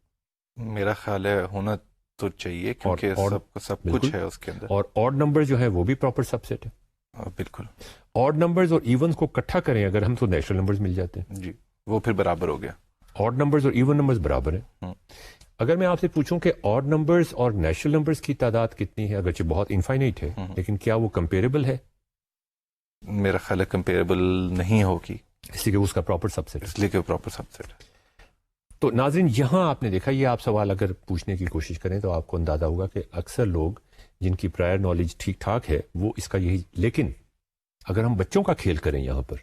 میرا خیال ہے ہونا تو چاہیے, کیونکہ سب کچھ ہے اس کے اندر. اور آڈ نمبر جو ہے وہ بھی پراپر سب سیٹ ہے. بالکل. آڈ نمبرز اور ایونز کو اکٹھا کریں اگر ہم, تو نیچرل نمبرز مل جاتے ہیں. جی, وہ پھر برابر ہو گیا. آڈ نمبرز اور ایون نمبرز برابر ہیں. اگر میں آپ سے پوچھوں کہ آڈ نمبرز اور نیچرل نمبرز کی تعداد کتنی ہے, اگرچہ بہت انفائنائٹ ہے, لیکن کیا وہ کمپیریبل ہے؟ میرا خیال ہے کمپیریبل نہیں ہوگی, اس لیے کہ اس کا پراپر سب سیٹ ہے. اس لیے کہ پراپر سب سیٹ ہے. تو ناظرین یہاں آپ نے دیکھا, یہ آپ سوال اگر پوچھنے کی کوشش کریں تو آپ کو اندازہ ہوگا کہ اکثر لوگ جن کی پرائر نالج ٹھیک ٹھاک ہے وہ اس کا یہی. لیکن اگر ہم بچوں کا کھیل کریں یہاں پر,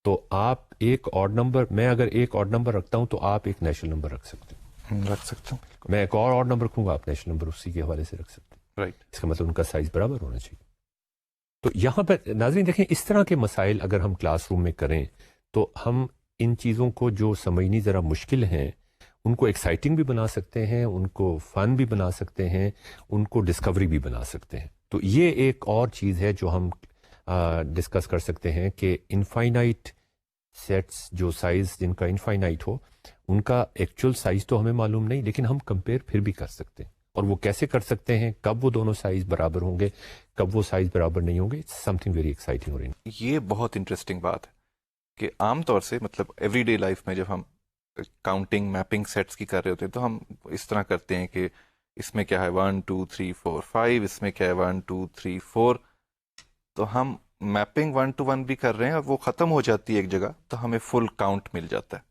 تو آپ ایک آڈ نمبر, میں اگر ایک آڈ نمبر رکھتا ہوں تو آپ ایک نیچرل نمبر رکھ سکتے ہیں. رکھ سکتا ہوں. میں ایک اور نمبر رکھوں گا, آپ نیشنل نمبر اسی کے حوالے سے رکھ سکتے ہیں. رائٹ. اس کا مطلب ان کا سائز برابر ہونا چاہیے. تو یہاں پر ناظرین دیکھیں, اس طرح کے مسائل اگر ہم کلاس روم میں کریں تو ہم ان چیزوں کو جو سمجھنی ذرا مشکل ہیں ان کو ایکسائٹنگ بھی بنا سکتے ہیں, ان کو فن بھی بنا سکتے ہیں, ان کو ڈسکوری بھی بنا سکتے ہیں. تو یہ ایک اور چیز ہے جو ہم ڈسکس کر سکتے ہیں کہ انفائنائٹ سیٹس, جو سائز جن کا انفائنائٹ ہو, ان کا ایکچوئل سائز تو ہمیں معلوم نہیں, لیکن ہم کمپیئر پھر بھی کر سکتے ہیں. اور وہ کیسے کر سکتے ہیں, کب وہ دونوں سائز برابر ہوں گے, کب وہ سائز برابر نہیں ہوں گے. Some thing very exciting. اور یہ بہت انٹرسٹنگ بات ہے کہ عام طور سے مطلب ایوری ڈے لائف میں جب ہم کاؤنٹنگ میپنگ سیٹس کی کر رہے ہوتے ہیں تو ہم اس طرح کرتے ہیں کہ اس میں کیا ہے 1 2 3 4 5, اس میں کیا ہے 1 2 3 4. تو ہم میپنگ 1 to 1 بھی کر رہے ہیں اور وہ ختم ہو جاتی ہے ایک جگہ تو ہمیں فل کاؤنٹ مل جاتا ہے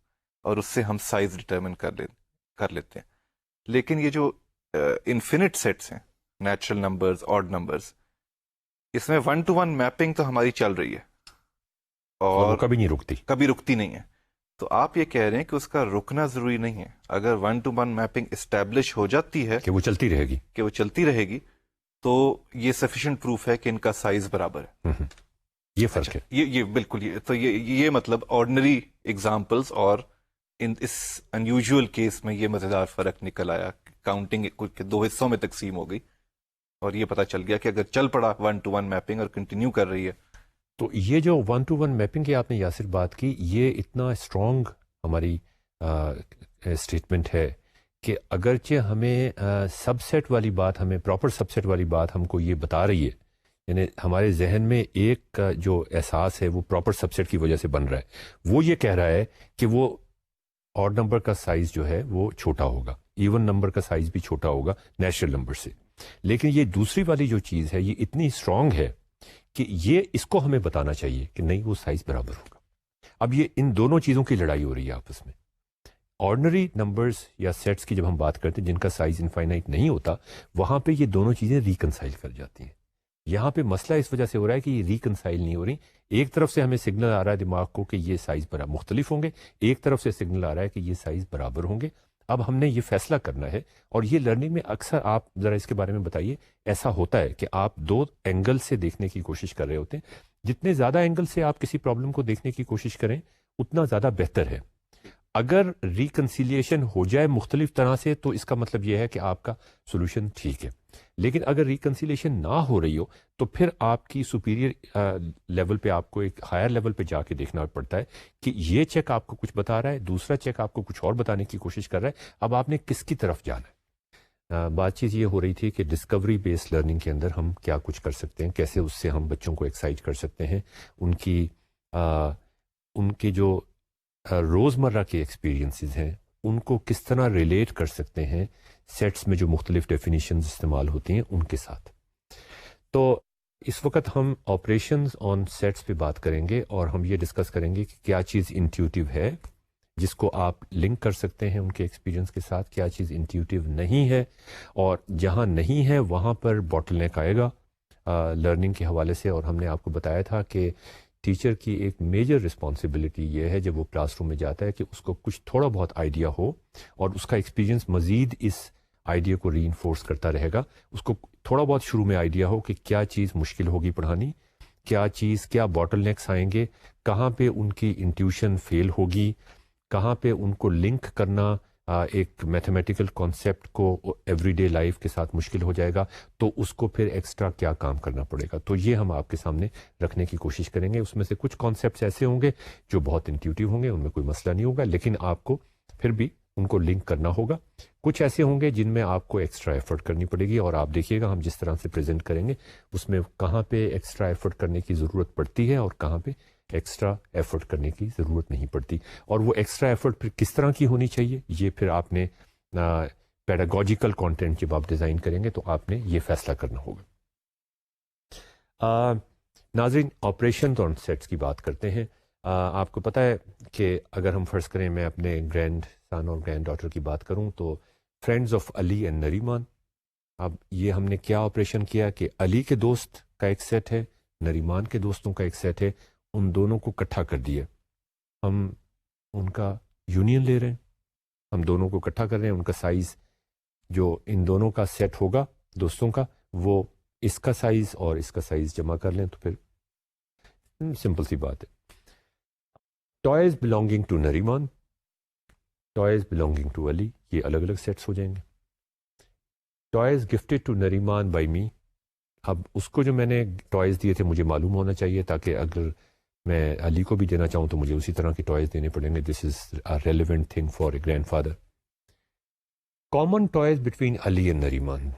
اور اس سے ہم سائز ڈٹرمن کر لیتے ہیں. لیکن یہ جو انفینٹ سیٹس ہیں, نیچرل نمبرز, آڈ نمبرز, اس میں 1 to 1 میپنگ تو ہماری چل رہی ہے وہ کبھی نہیں رکتی, کبھی رکتی نہیں ہے. تو آپ یہ کہہ رہے ہیں کہ اس کا رکنا ضروری نہیں ہے. اگر 1 to 1 میپنگ اسٹیبلش ہو جاتی ہے کہ وہ چلتی رہے گی, تو یہ سفیشینٹ پروف ہے کہ ان کا سائز برابر ہے. یہ فرق ہے. یہ بالکل تو یہ مطلب آرڈنری ایگزامپلس اور اس انیوژل کیس میں یہ مزیدار فرق نکل آیا. کاؤنٹنگ کے 2 حصوں میں تقسیم ہو گئی اور یہ پتا چل گیا کہ اگر چل پڑا 1 to 1 میپنگ اور کنٹینیو کر رہی ہے. تو یہ جو 1 to 1 میپنگ کی آپ نے یاسر بات کی, یہ اتنا اسٹرانگ ہماری اسٹیٹمنٹ ہے کہ اگرچہ ہمیں سب سیٹ والی بات, ہمیں پراپر سب سیٹ والی بات ہم کو یہ بتا رہی ہے, یعنی ہمارے ذہن میں ایک جو احساس ہے وہ پراپر سب سیٹ کی وجہ سے بن رہا ہے, وہ یہ کہہ رہا ہے کہ وہ آڈ نمبر کا سائز جو ہے وہ چھوٹا ہوگا, ایون نمبر کا سائز بھی چھوٹا ہوگا نیچرل نمبر سے. لیکن یہ دوسری والی جو چیز ہے یہ اتنی اسٹرانگ ہے کہ یہ اس کو ہمیں بتانا چاہیے کہ نہیں وہ سائز برابر ہوگا. اب یہ ان دونوں چیزوں کی لڑائی ہو رہی ہے آپس میں. آرڈنری نمبرز یا سیٹس کی جب ہم بات کرتے ہیں جن کا سائز انفائنائٹ نہیں ہوتا, وہاں پہ یہ دونوں چیزیں ریکنسائل کر جاتی ہیں. یہاں پہ مسئلہ اس وجہ سے ہو رہا ہے کہ یہ ریکنسائل نہیں ہو رہی. ایک طرف سے ہمیں سگنل آ رہا ہے دماغ کو کہ یہ سائز برابر مختلف ہوں گے, ایک طرف سے سگنل آ رہا ہے کہ یہ سائز برابر ہوں گے. اب ہم نے یہ فیصلہ کرنا ہے, اور یہ لرننگ میں اکثر, آپ ذرا اس کے بارے میں بتائیے, ایسا ہوتا ہے کہ آپ 2 اینگل سے دیکھنے کی کوشش کر رہے ہوتے ہیں. جتنے زیادہ اینگل سے آپ کسی پرابلم کو دیکھنے کی کوشش کریں اتنا زیادہ بہتر ہے. اگر ریکنسیلیشن ہو جائے مختلف طرح سے تو اس کا مطلب یہ ہے کہ آپ کا سولوشن ٹھیک ہے. لیکن اگر ریکنسیلیشن نہ ہو رہی ہو تو پھر آپ کی سپیریئر لیول پہ, آپ کو ایک ہائر لیول پہ جا کے دیکھنا پڑتا ہے کہ یہ چیک آپ کو کچھ بتا رہا ہے, دوسرا چیک آپ کو کچھ اور بتانے کی کوشش کر رہا ہے. اب آپ نے کس کی طرف جانا ہے. بات چیت یہ ہو رہی تھی کہ ڈسکوری بیسڈ لرننگ کے اندر ہم کیا کچھ کر سکتے ہیں, کیسے اس سے ہم بچوں کو ایکسائٹ کر سکتے ہیں, ان کے جو روزمرہ کے ایکسپیرینسز ہیں ان کو کس طرح ریلیٹ کر سکتے ہیں سیٹس میں جو مختلف ڈیفینیشنز استعمال ہوتی ہیں ان کے ساتھ. تو اس وقت ہم آپریشنز آن سیٹس پہ بات کریں گے اور ہم یہ ڈسکس کریں گے کہ کیا چیز انٹیوٹیو ہے جس کو آپ لنک کر سکتے ہیں ان کے ایکسپیرینس کے ساتھ, کیا چیز انٹیوٹیو نہیں ہے, اور جہاں نہیں ہے وہاں پر باٹل نیک آئے گا لرننگ کے حوالے سے. اور ہم نے آپ کو بتایا تھا کہ ٹیچر کی ایک میجر رسپانسبلٹی یہ ہے جب وہ کلاس روم میں جاتا ہے کہ اس کو کچھ تھوڑا بہت آئیڈیا ہو اور اس کا ایکسپیرینس مزید اس آئیڈیا کو ری انفورس کرتا رہے گا. اس کو تھوڑا بہت شروع میں آئیڈیا ہو کہ کیا چیز مشکل ہوگی پڑھانی, کیا باٹل نیکس آئیں گے, کہاں پہ ان کی انٹیوشن فیل ہوگی, کہاں پہ ان کو لنک کرنا ایک میتھمیٹیکل کانسیپٹ کو ایوری ڈے لائف کے ساتھ مشکل ہو جائے گا, تو اس کو پھر ایکسٹرا کیا کام کرنا پڑے گا. تو یہ ہم آپ کے سامنے رکھنے کی کوشش کریں گے. اس میں سے کچھ کانسیپٹس ایسے ہوں گے جو بہت انٹیوٹیو ہوں گے, ان میں کوئی مسئلہ نہیں ہوگا, لیکن آپ کو پھر بھی ان کو لنک کرنا ہوگا. کچھ ایسے ہوں گے جن میں آپ کو ایکسٹرا ایفرٹ کرنی پڑے گی, اور آپ دیکھیے گا ہم جس طرح سے پریزنٹ کریں گے اس میں کہاں پہ ایکسٹرا ایفرٹ کرنے کی ضرورت پڑتی ہے اور کہاں پہ ایکسٹرا ایفرٹ کرنے کی ضرورت نہیں پڑتی. اور وہ ایکسٹرا ایفرٹ پھر کس طرح کی ہونی چاہیے, یہ پھر آپ نے پیڈاگوجیکل کانٹینٹ جب آپ ڈیزائن کریں گے تو آپ نے یہ فیصلہ کرنا ہوگا. ناظرین, آپریشن آن سیٹس کی بات کرتے ہیں. آپ کو پتہ ہے کہ اگر ہم فرض کریں میں اپنے گرینڈ سن اور گرینڈ ڈاٹر کی بات کروں تو فرینڈز آف علی اینڈ نریمان, اب یہ ہم نے کیا آپریشن کیا کہ علی کے دوست کا ایک سیٹ ہے, نریمان کے دوستوں کا ایک سیٹ ہے, ان دونوں کو اکٹھا کر دیا, ہم ان کا یونین لے رہے ہیں. ہم دونوں کو اکٹھا کر رہے ہیں، ان کا سائز جو ان دونوں کا سیٹ ہوگا دوستوں کا، وہ اس کا سائز اور اس کا سائز جمع کر لیں تو پھر سمپل سی بات ہے. Toys belonging to Nariman, toys belonging to Ali, یہ الگ الگ سیٹس ہو جائیں گے. Toys gifted to Nariman by me, اب اس کو جو میں نے ٹوائز دیے تھے مجھے معلوم ہونا چاہیے تاکہ اگر میں علی کو بھی دینا چاہوں تو مجھے اسی طرح کے ٹوائز دینے پڑیں گے. This is a relevant thing for a grand father. Common toys between Ali and Nariman,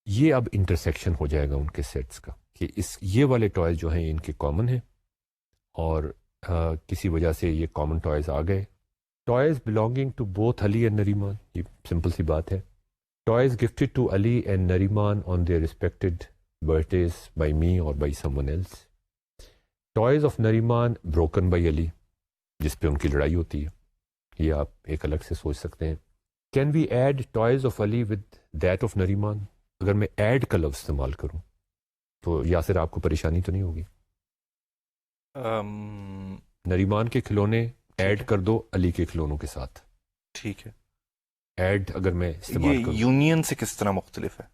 یہ اب انٹرسیکشن ہو جائے گا ان کے سیٹس کا کہ یہ والے ٹوائز جو ہیں ان کے کامن ہیں اور کسی وجہ سے یہ کامن ٹوائز آ گئے. Toys belonging to both Ali and Nariman, یہ سمپل سی بات ہے. Toys gifted to Ali and Nariman on their respected birthdays by me اور by someone else. Toys of Nariman broken by Ali, جس پہ ان کی لڑائی ہوتی ہے، یہ آپ ایک الگ سے سوچ سکتے ہیں. Can we add toys of Ali with that of Nariman? اگر میں ایڈ کا لفظ استعمال کروں تو یاسر آپ کو پریشانی تو نہیں ہوگی؟ نریمان کے کھلونے ایڈ کر دو علی کے کھلونوں کے ساتھ. ٹھیک ہے. ایڈ اگر میں استعمال کروں، یہ یونین سے کس طرح مختلف ہے؟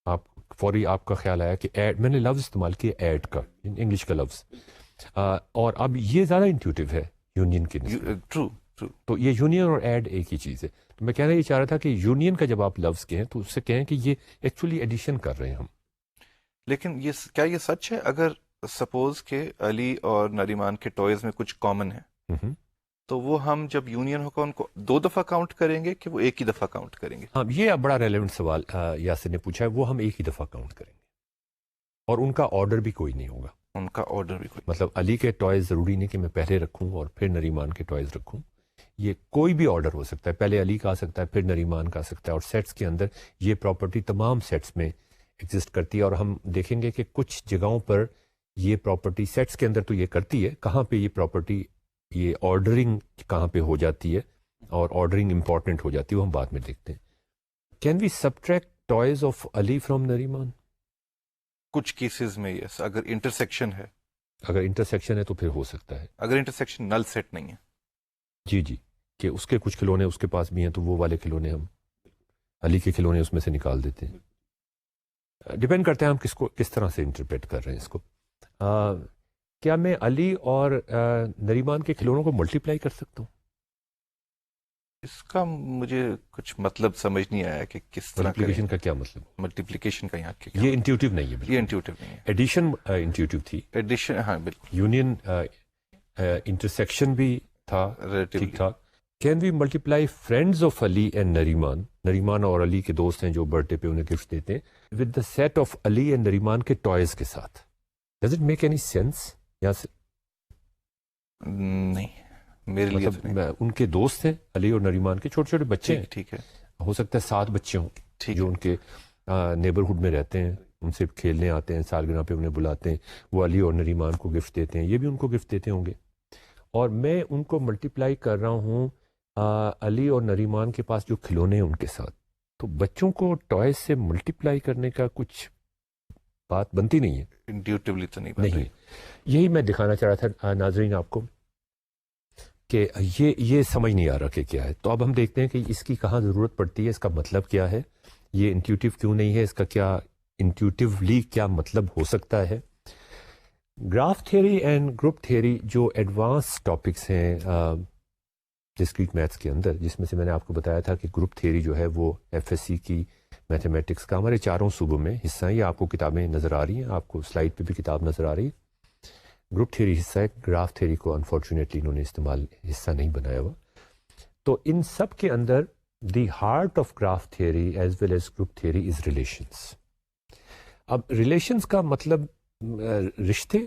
آپ فوری آپ کا خیال آیا کہ ایڈ، میں نے لفظ استعمال کیا ایڈ کا، انگلش کا لفظ، اور اب یہ زیادہ انٹیوٹیو ہے یونین کے نسبت. ٹرو. تو یہ یونین اور ایڈ ایک ہی چیز ہے. تو میں کہنا یہ چاہ رہا تھا کہ یونین کا جب آپ لفظ کہیں تو اس سے کہیں کہ یہ ایکچولی ایڈیشن کر رہے ہیں ہم. لیکن کیا یہ سچ ہے اگر سپوز کہ علی اور نریمان کے ٹوائز میں کچھ کامن ہے تو وہ ہم جب یونین ہوگا ان کو 2 دفعہ کاؤنٹ کریں گے کہ وہ ایک ہی دفعہ کاؤنٹ کریں گے؟ ہاں، یہ بڑا ریلیونٹ سوال یاسر نے پوچھا ہے. وہ ہم ایک ہی دفعہ کاؤنٹ کریں گے اور ان کا آرڈر بھی کوئی نہیں ہوگا. ان کا آرڈر بھی کوئی، مطلب علی کے ٹوائز ضروری نہیں کہ میں پہلے رکھوں اور پھر نریمان کے ٹوائز رکھوں. یہ کوئی بھی آرڈر ہو سکتا ہے، پہلے علی کا آ سکتا ہے پھر نریمان کا آ سکتا ہے. اور سیٹس کے اندر یہ پراپرٹی تمام سیٹس میں ایگزسٹ کرتی ہے. اور ہم دیکھیں گے کہ کچھ جگہوں پر یہ پراپرٹی سیٹس کے اندر تو یہ کرتی ہے، کہاں پہ یہ پراپرٹی، یہ آرڈرنگ کہاں پہ ہو جاتی ہے اور آرڈرنگ امپورٹنٹ ہو جاتی ہے، وہ ہم بعد میں دیکھتے ہیں. Can we subtract toys of Ali from Nariman? کچھ کیسز میں یس، اگر انٹرسیکشن ہے. اگر انٹرسیکشن ہے تو پھر ہو سکتا ہے. اگر انٹرسیکشن نل سیٹ نہیں ہے، جی کہ اس کے کچھ کھلونے اس کے پاس بھی ہیں تو وہ والے کھلونے ہم علی کے کھلونے اس میں سے نکال دیتے ہیں. ڈپینڈ کرتا ہے ہم کس طرح سے انٹرپریٹ کر رہے ہیں اس کو. کیا میں علی اور نریمان کے کھلونوں کو ملٹیپلائی کر سکتا ہوں؟ اس کا مجھے کچھ مطلب سمجھ نہیں آیا کہ کس طرح ملٹیپلیکیشن کا کیا مطلب؟ ملٹیپلیکیشن کا یہاں یہ انٹیوٹیو نہیں ہے، یہ انٹیوٹیو نہیں ہے. ایڈیشن انٹیوٹیو تھی، ایڈیشن ہاں بالکل. یونین انٹرسیکشن بھی تھا ٹھیک ٹھاک. Can we multiply friends of Ali and Nariman? Nariman اور علی کے دوست ہیں جو برتھ ڈے پہ انہیں گفٹ دیتے ہیں، with the set of Ali and Nariman کے ٹوائز کے ساتھ. Does it make any sense? یا نہیں، میرے لیے مطلب ان کے دوست ہیں علی اور نریمان کے، چھوٹے چھوٹے بچے ہیں، ٹھیک ہے، ہو سکتا ہے 7 بچے ہوں جو ان کے نیبرہڈ میں رہتے ہیں، ان سے کھیلنے آتے ہیں، سالگرہ پہ انہیں بلاتے ہیں، وہ علی اور نریمان کو گفٹ دیتے ہیں، یہ بھی ان کو گفٹ دیتے ہوں گے. اور میں ان کو ملٹیپلائی کر رہا ہوں علی اور نریمان کے پاس جو کھلونے ہیں ان کے ساتھ. تو بچوں کو ٹوائز سے ملٹیپلائی کرنے کا کچھ بات بنتی نہیں ہے، انٹیوٹیولی تو نہیں. یہی میں دکھانا چاہ رہا تھا ناظرین آپ کو کہ یہ سمجھ نہیں آ رہا کہ کیا ہے. تو اب ہم دیکھتے ہیں کہ اس کی کہاں ضرورت پڑتی ہے، اس کا مطلب کیا ہے، یہ انٹیوٹیو کیوں نہیں ہے، اس کا کیا انٹیوٹیولی کیا مطلب ہو سکتا ہے. Graph theory and group theory جو ایڈوانس ٹاپکس ہیں ڈسکریٹ میتھس کے اندر، جس میں سے میں نے آپ کو بتایا تھا کہ گروپ تھیوری جو ہے وہ ایف ایس سی کی میتھمیٹکس کا ہمارے 4 صوبوں میں حصہ ہے. یہ آپ کو کتابیں نظر آ رہی ہیں، آپ کو سلائڈ پہ بھی کتاب نظر آ رہی ہے. گروپ تھیوری حصہ ہے، گراف تھیوری کو انفارچونیٹلی انہوں نے حصہ نہیں بنایا ہوا. تو ان سب کے اندر the heart of graph theory as well as group theory is relations. اب ریلیشنس کا مطلب رشتے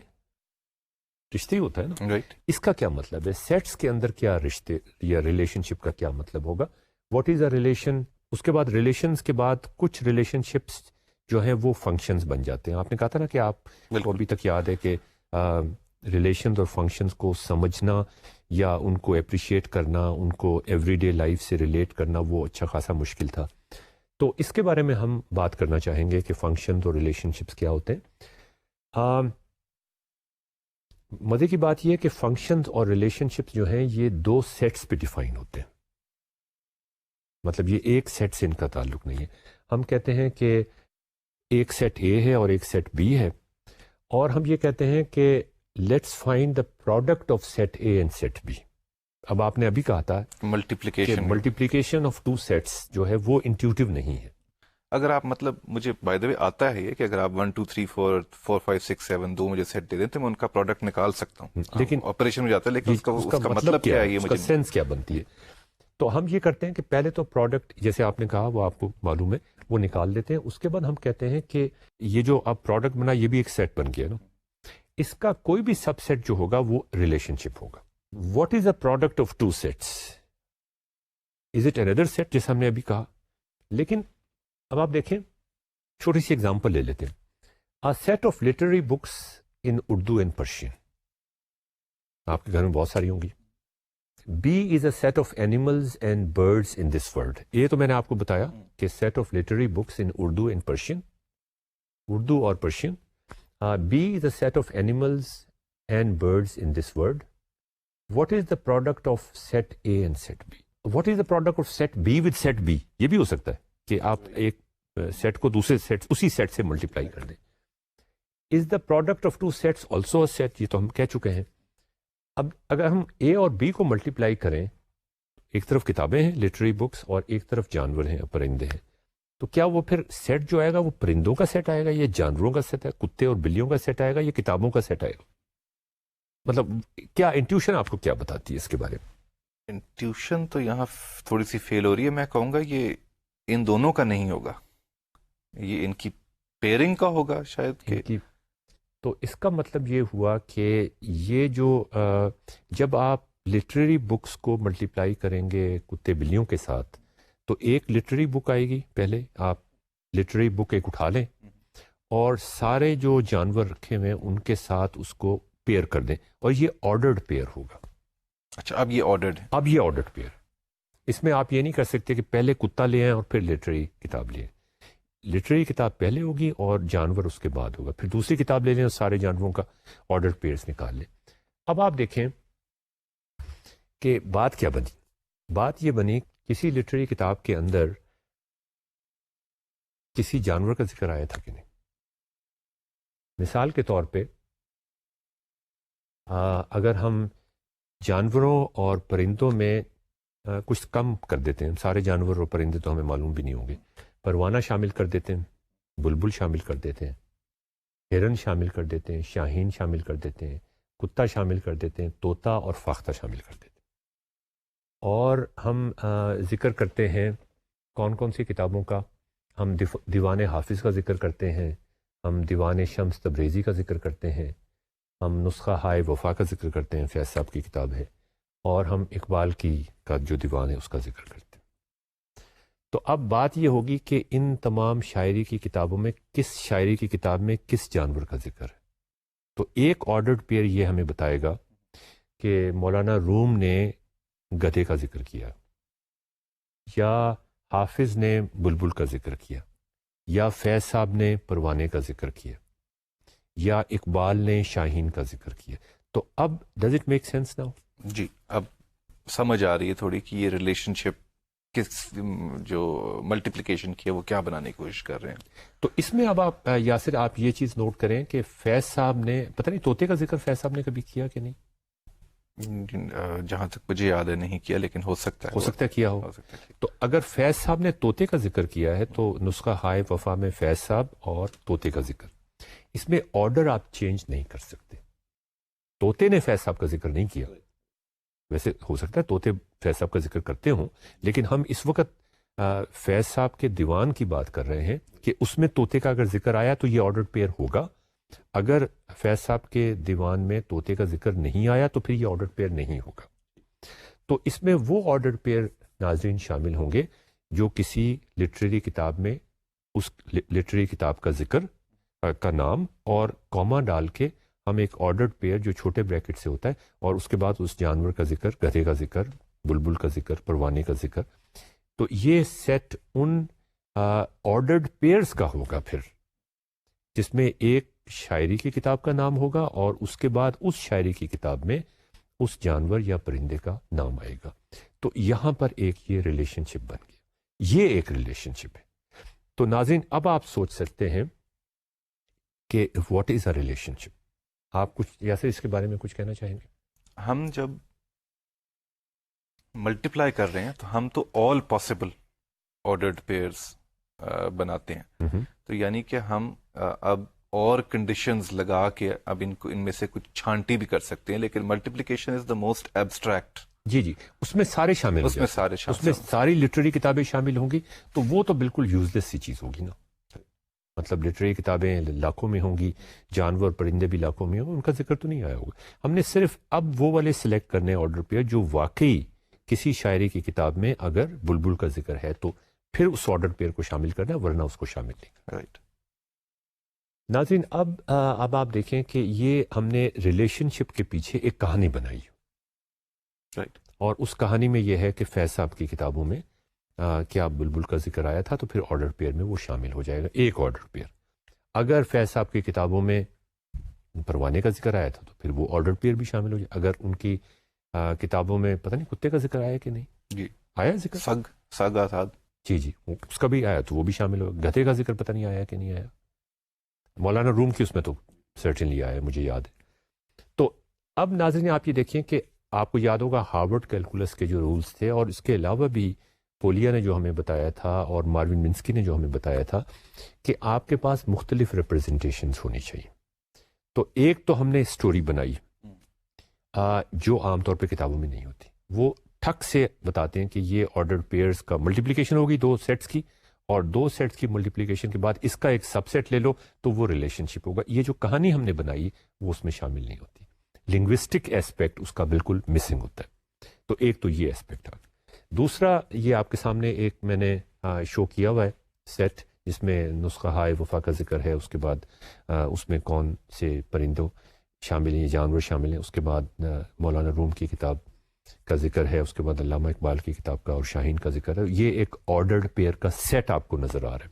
ہی ہوتا ہے نا، رائٹ. اس کا کیا مطلب ہے؟ سیٹس کے اندر کیا رشتے یا ریلیشن شپ کا کیا مطلب ہوگا؟ What is a relation? اس کے بعد ریلیشنز کے بعد کچھ ریلیشن شپس جو ہیں وہ فنکشنز بن جاتے ہیں. آپ نے کہا تھا نا کہ آپ کو ابھی تک یاد ہے کہ ریلیشنز اور فنکشنز کو سمجھنا یا ان کو اپریشیٹ کرنا، ان کو ایوری ڈے لائف سے ریلیٹ کرنا وہ اچھا خاصا مشکل تھا. تو اس کے بارے میں ہم بات کرنا چاہیں گے کہ فنکشنز اور ریلیشن شپس کیا ہوتے ہیں. مزے کی بات یہ ہے کہ فنکشنز اور ریلیشن شپس جو ہیں یہ 2 سیٹس پہ ڈیفائن ہوتے ہیں. مطلب یہ ایک سیٹ سے ان کا تعلق نہیں ہے. ہم کہتے ہیں کہ ایک سیٹ اے ہے اور ایک سیٹ بی ہے, اور ہم یہ کہتے ہیں کہ let's find the product of set A and set B. اب آپ نے ابھی کہا تھا کہ ملٹیپلیکیشن آف ٹو سیٹس جو ہے وہ انٹیوٹیو نہیں ہے. اگر آپ مطلب مجھے بائی دا وے آتا ہے یہ کہ اگر آپ 1 2 3 4 4 5 6 7 دو مجھے سیٹ دے دیں تو میں ان کا پروڈکٹ نکال سکتا ہوں, لیکن آپریشن میں جاتا ہے, لیکن اس کا مطلب کیا ہے, یہ اس کا مجھے سینس کیا بنتی ہے. تو ہم یہ کرتے ہیں کہ پہلے تو پروڈکٹ جیسے آپ نے کہا وہ آپ کو معلوم ہے وہ نکال لیتے ہیں. اس کے بعد ہم کہتے ہیں کہ یہ جو آپ پروڈکٹ بنا یہ بھی ایک سیٹ بن گیا نا, اس کا کوئی بھی سب سیٹ جو ہوگا وہ ریلیشن شپ ہوگا. What is a product of two sets? Is it اندر سیٹ جیسے ہم نے ابھی کہا. لیکن اب آپ دیکھیں چھوٹی سی ایگزامپل لے لیتے ہیں. A set of literary books in Urdu and Persian. آپ کے گھر میں بہت ساری ہوں گی. B is a set of animals and birds in this world. یہ تو میں نے آپ کو بتایا کہ set of literary books in Urdu and Persian. Urdu اور Persian. B is a set of animals and birds in this world. What is the product of set A and set B? What is the product of set B with set B? یہ بھی ہو سکتا ہے کہ آپ ایک set کو دوسرے set اسی سیٹ سے ملٹیپلائی کر دیں. Is the product of two sets also a set? یہ تو ہم کہہ چکے ہیں. اب اگر ہم اے اور بی کو ملٹیپلائی کریں, ایک طرف کتابیں ہیں لٹریری بکس اور ایک طرف جانور ہیں پرندے ہیں, تو کیا وہ پھر سیٹ جو آئے گا وہ پرندوں کا سیٹ آئے گا, یا جانوروں کا سیٹ ہے, کتے اور بلیوں کا سیٹ آئے گا, یا کتابوں کا سیٹ آئے گا؟ مطلب کیا انٹیوشن آپ کو کیا بتاتی ہے اس کے بارے میں؟ انٹیوشن تو یہاں تھوڑی سی فیل ہو رہی ہے. میں کہوں گا یہ ان دونوں کا نہیں ہوگا, یہ ان کی پیئرنگ کا ہوگا شاید کہ. تو اس کا مطلب یہ ہوا کہ یہ جو جب آپ لٹریری بکس کو ملٹیپلائی کریں گے کتے بلیوں کے ساتھ, تو ایک لٹریری بک آئے گی. پہلے آپ لٹریری بک ایک اٹھا لیں اور سارے جو جانور رکھے ہوئے ہیں ان کے ساتھ اس کو پیئر کر دیں, اور یہ آرڈرڈ پیئر ہوگا. اچھا, اب یہ آرڈرڈ ہے. اب یہ آرڈرڈ پیئر. اس میں آپ یہ نہیں کر سکتے کہ پہلے کتا لے آئیں اور پھر لٹریری کتاب لے آئیں. لٹریری کتاب پہلے ہوگی اور جانور اس کے بعد ہوگا, پھر دوسری کتاب لے لیں اور سارے جانوروں کا آرڈر پیئرز نکال لیں. اب آپ دیکھیں کہ بات کیا بنی. بات یہ بنی کسی لٹریری کتاب کے اندر کسی جانور کا ذکر آیا تھا کہ نہیں. مثال کے طور پہ اگر ہم جانوروں اور پرندوں میں کچھ کم کر دیتے ہیں, سارے جانور اور پرندے تو ہمیں معلوم بھی نہیں ہوں گے, پروانہ شامل کر دیتے ہیں, بلبل شامل کر دیتے ہیں, ہرن شامل کر دیتے ہیں, شاہین شامل کر دیتے ہیں, کتا شامل کر دیتے ہیں, طوطا اور فاختہ شامل کر دیتے ہیں. اور ہم ذکر کرتے ہیں کون کون سی کتابوں کا. ہم دیوان حافظ کا ذکر کرتے ہیں, ہم دیوان شمس تبریزی کا ذکر کرتے ہیں, ہم نسخہ ہائے وفا کا ذکر کرتے ہیں, فیض صاحب کی کتاب ہے, اور ہم اقبال کا جو دیوان ہے اس کا ذکر کرتے ہیں. تو اب بات یہ ہوگی کہ ان تمام شاعری کی کتابوں میں کس شاعری کی کتاب میں کس جانور کا ذکر ہے. تو ایک آرڈرڈ پیئر یہ ہمیں بتائے گا کہ مولانا روم نے گدھے کا ذکر کیا, یا حافظ نے بلبل کا ذکر کیا, یا فیض صاحب نے پروانے کا ذکر کیا, یا اقبال نے شاہین کا ذکر کیا. تو اب does it make sense now? جی, اب سمجھ آ رہی ہے تھوڑی کہ یہ ریلیشن شپ کس جو ملٹیپلیکیشن کی ہے وہ کیا بنانے کی کوشش کر رہے ہیں. تو اس میں اب آپ یاسر آپ یہ چیز نوٹ کریں کہ فیض صاحب نے, پتہ نہیں طوطے کا ذکر فیض صاحب نے کبھی کیا کہ نہیں. جہاں تک مجھے یاد ہے نہیں کیا, لیکن ہو سکتا ہے کیا ہو. تو اگر فیض صاحب نے طوطے کا ذکر کیا ہے تو نسخہ ہائے وفا میں فیض صاحب اور طوطے کا ذکر, اس میں آرڈر آپ چینج نہیں کر سکتے. طوطے نے فیض صاحب کا ذکر نہیں کیا, ویسے ہو سکتا ہے طوطے فیض صاحب کا ذکر کرتے ہوں, لیکن ہم اس وقت فیض صاحب کے دیوان کی بات کر رہے ہیں کہ اس میں طوطے کا اگر ذکر آیا تو یہ آرڈر پیئر ہوگا. اگر فیض صاحب کے دیوان میں طوطے کا ذکر نہیں آیا تو پھر یہ آرڈر پیئر نہیں ہوگا. تو اس میں وہ آرڈر پیئر ناظرین شامل ہوں گے جو کسی لٹریری کتاب میں اس لٹریری کتاب کا ذکر کا نام اور کوما ڈال کے ہم ایک آرڈرڈ پیئر جو چھوٹے بریکٹ سے ہوتا ہے, اور اس کے بعد اس جانور کا ذکر, گدھے کا ذکر, بلبل کا ذکر, پروانے کا ذکر. تو یہ سیٹ ان آرڈرڈ پیئرز کا ہوگا پھر, جس میں ایک شاعری کی کتاب کا نام ہوگا اور اس کے بعد اس شاعری کی کتاب میں اس جانور یا پرندے کا نام آئے گا. تو یہاں پر ایک یہ ریلیشن شپ بن گیا. یہ ایک ریلیشن شپ ہے. تو ناظرین اب آپ سوچ سکتے ہیں کہ واٹ از اے ریلیشن شپ. آپ کچھ یاسر اس کے بارے میں کچھ کہنا چاہیں گے؟ ہم جب ملٹیپلائی کر رہے ہیں تو ہم تو آل پاسبل آرڈرڈ پیئرس بناتے ہیں. تو یعنی کہ ہم اب اور کنڈیشنز لگا کے اب ان میں سے کچھ چھانٹی بھی کر سکتے ہیں، لیکن multiplication is the most abstract. جی اس میں سارے شامل ہو جائیں، اس میں ساری لٹریری کتابیں شامل ہوں گی، تو وہ تو بالکل یوز لیس سی چیز ہوگی نا. مطلب لٹریری کتابیں لاکھوں میں ہوں گی، جانور پرندے بھی لاکھوں میں ہوں، ان کا ذکر تو نہیں آیا ہوگا. ہم نے صرف اب وہ والے سلیکٹ کرنے آرڈر پہ جو واقعی کسی شاعری کی کتاب میں اگر بلبل کا ذکر ہے تو پھر اس آرڈر پیئر کو شامل کرنا ہے، ورنہ اس کو شامل نہیں کرنا. رائٹ. ناظرین اب آپ دیکھیں کہ یہ ہم نے ریلیشن شپ کے پیچھے ایک کہانی بنائی. رائٹ. اور اس کہانی میں یہ ہے کہ فیض صاحب کی کتابوں میں کیا بلبل کا ذکر آیا تھا، تو پھر آرڈر پیئر میں وہ شامل ہو جائے گا ایک آرڈر پیئر. اگر فیض صاحب کی کتابوں میں پروانے کا ذکر آیا تھا تو پھر وہ آرڈر پیئر بھی شامل ہو جائے. اگر ان کی کتابوں میں پتہ نہیں کتے کا ذکر آیا کہ نہیں، جی آیا ذکر، سگ آساد، جی اس کا بھی آیا تو وہ بھی شامل ہو. گدھے کا ذکر پتہ نہیں آیا کہ نہیں آیا. مولانا روم کی اس میں تو سرٹنلی آیا، مجھے یاد ہے. تو اب ناظرین آپ یہ دیکھیں کہ آپ کو یاد ہوگا ہارورڈ کیلکولس کے جو رولز تھے، اور اس کے علاوہ بھی پولیا نے جو ہمیں بتایا تھا اور ماروین منسکی نے جو ہمیں بتایا تھا کہ آپ کے پاس مختلف ریپرزنٹیشنز ہونی چاہیے. تو ایک تو ہم نے اسٹوری بنائی جو عام طور پہ کتابوں میں نہیں ہوتی. وہ ٹھک سے بتاتے ہیں کہ یہ آرڈر پیئرز کا ملٹیپلیکیشن ہوگی 2 سیٹس کی، اور 2 سیٹس کی ملٹیپلیکیشن کے بعد اس کا ایک سب سیٹ لے لو تو وہ ریلیشن شپ ہوگا. یہ جو کہانی ہم نے بنائی وہ اس میں شامل نہیں ہوتی. لنگوسٹک ایسپیکٹ اس کا بالکل مسنگ ہوتا ہے. تو ایک تو یہ ایسپیکٹ آ گیا. دوسرا یہ آپ کے سامنے ایک میں نے شو کیا ہوا ہے سیٹ جس میں نسخہ ہائے وفا کا ذکر ہے، اس کے بعد اس میں کون سے پرندوں شامل ہیں، جانور شامل ہیں، اس کے بعد مولانا روم کی کتاب کا ذکر ہے، اس کے بعد علامہ اقبال کی کتاب کا اور شاہین کا ذکر ہے. یہ ایک آرڈرڈ پیئر کا سیٹ آپ کو نظر آ رہا ہے.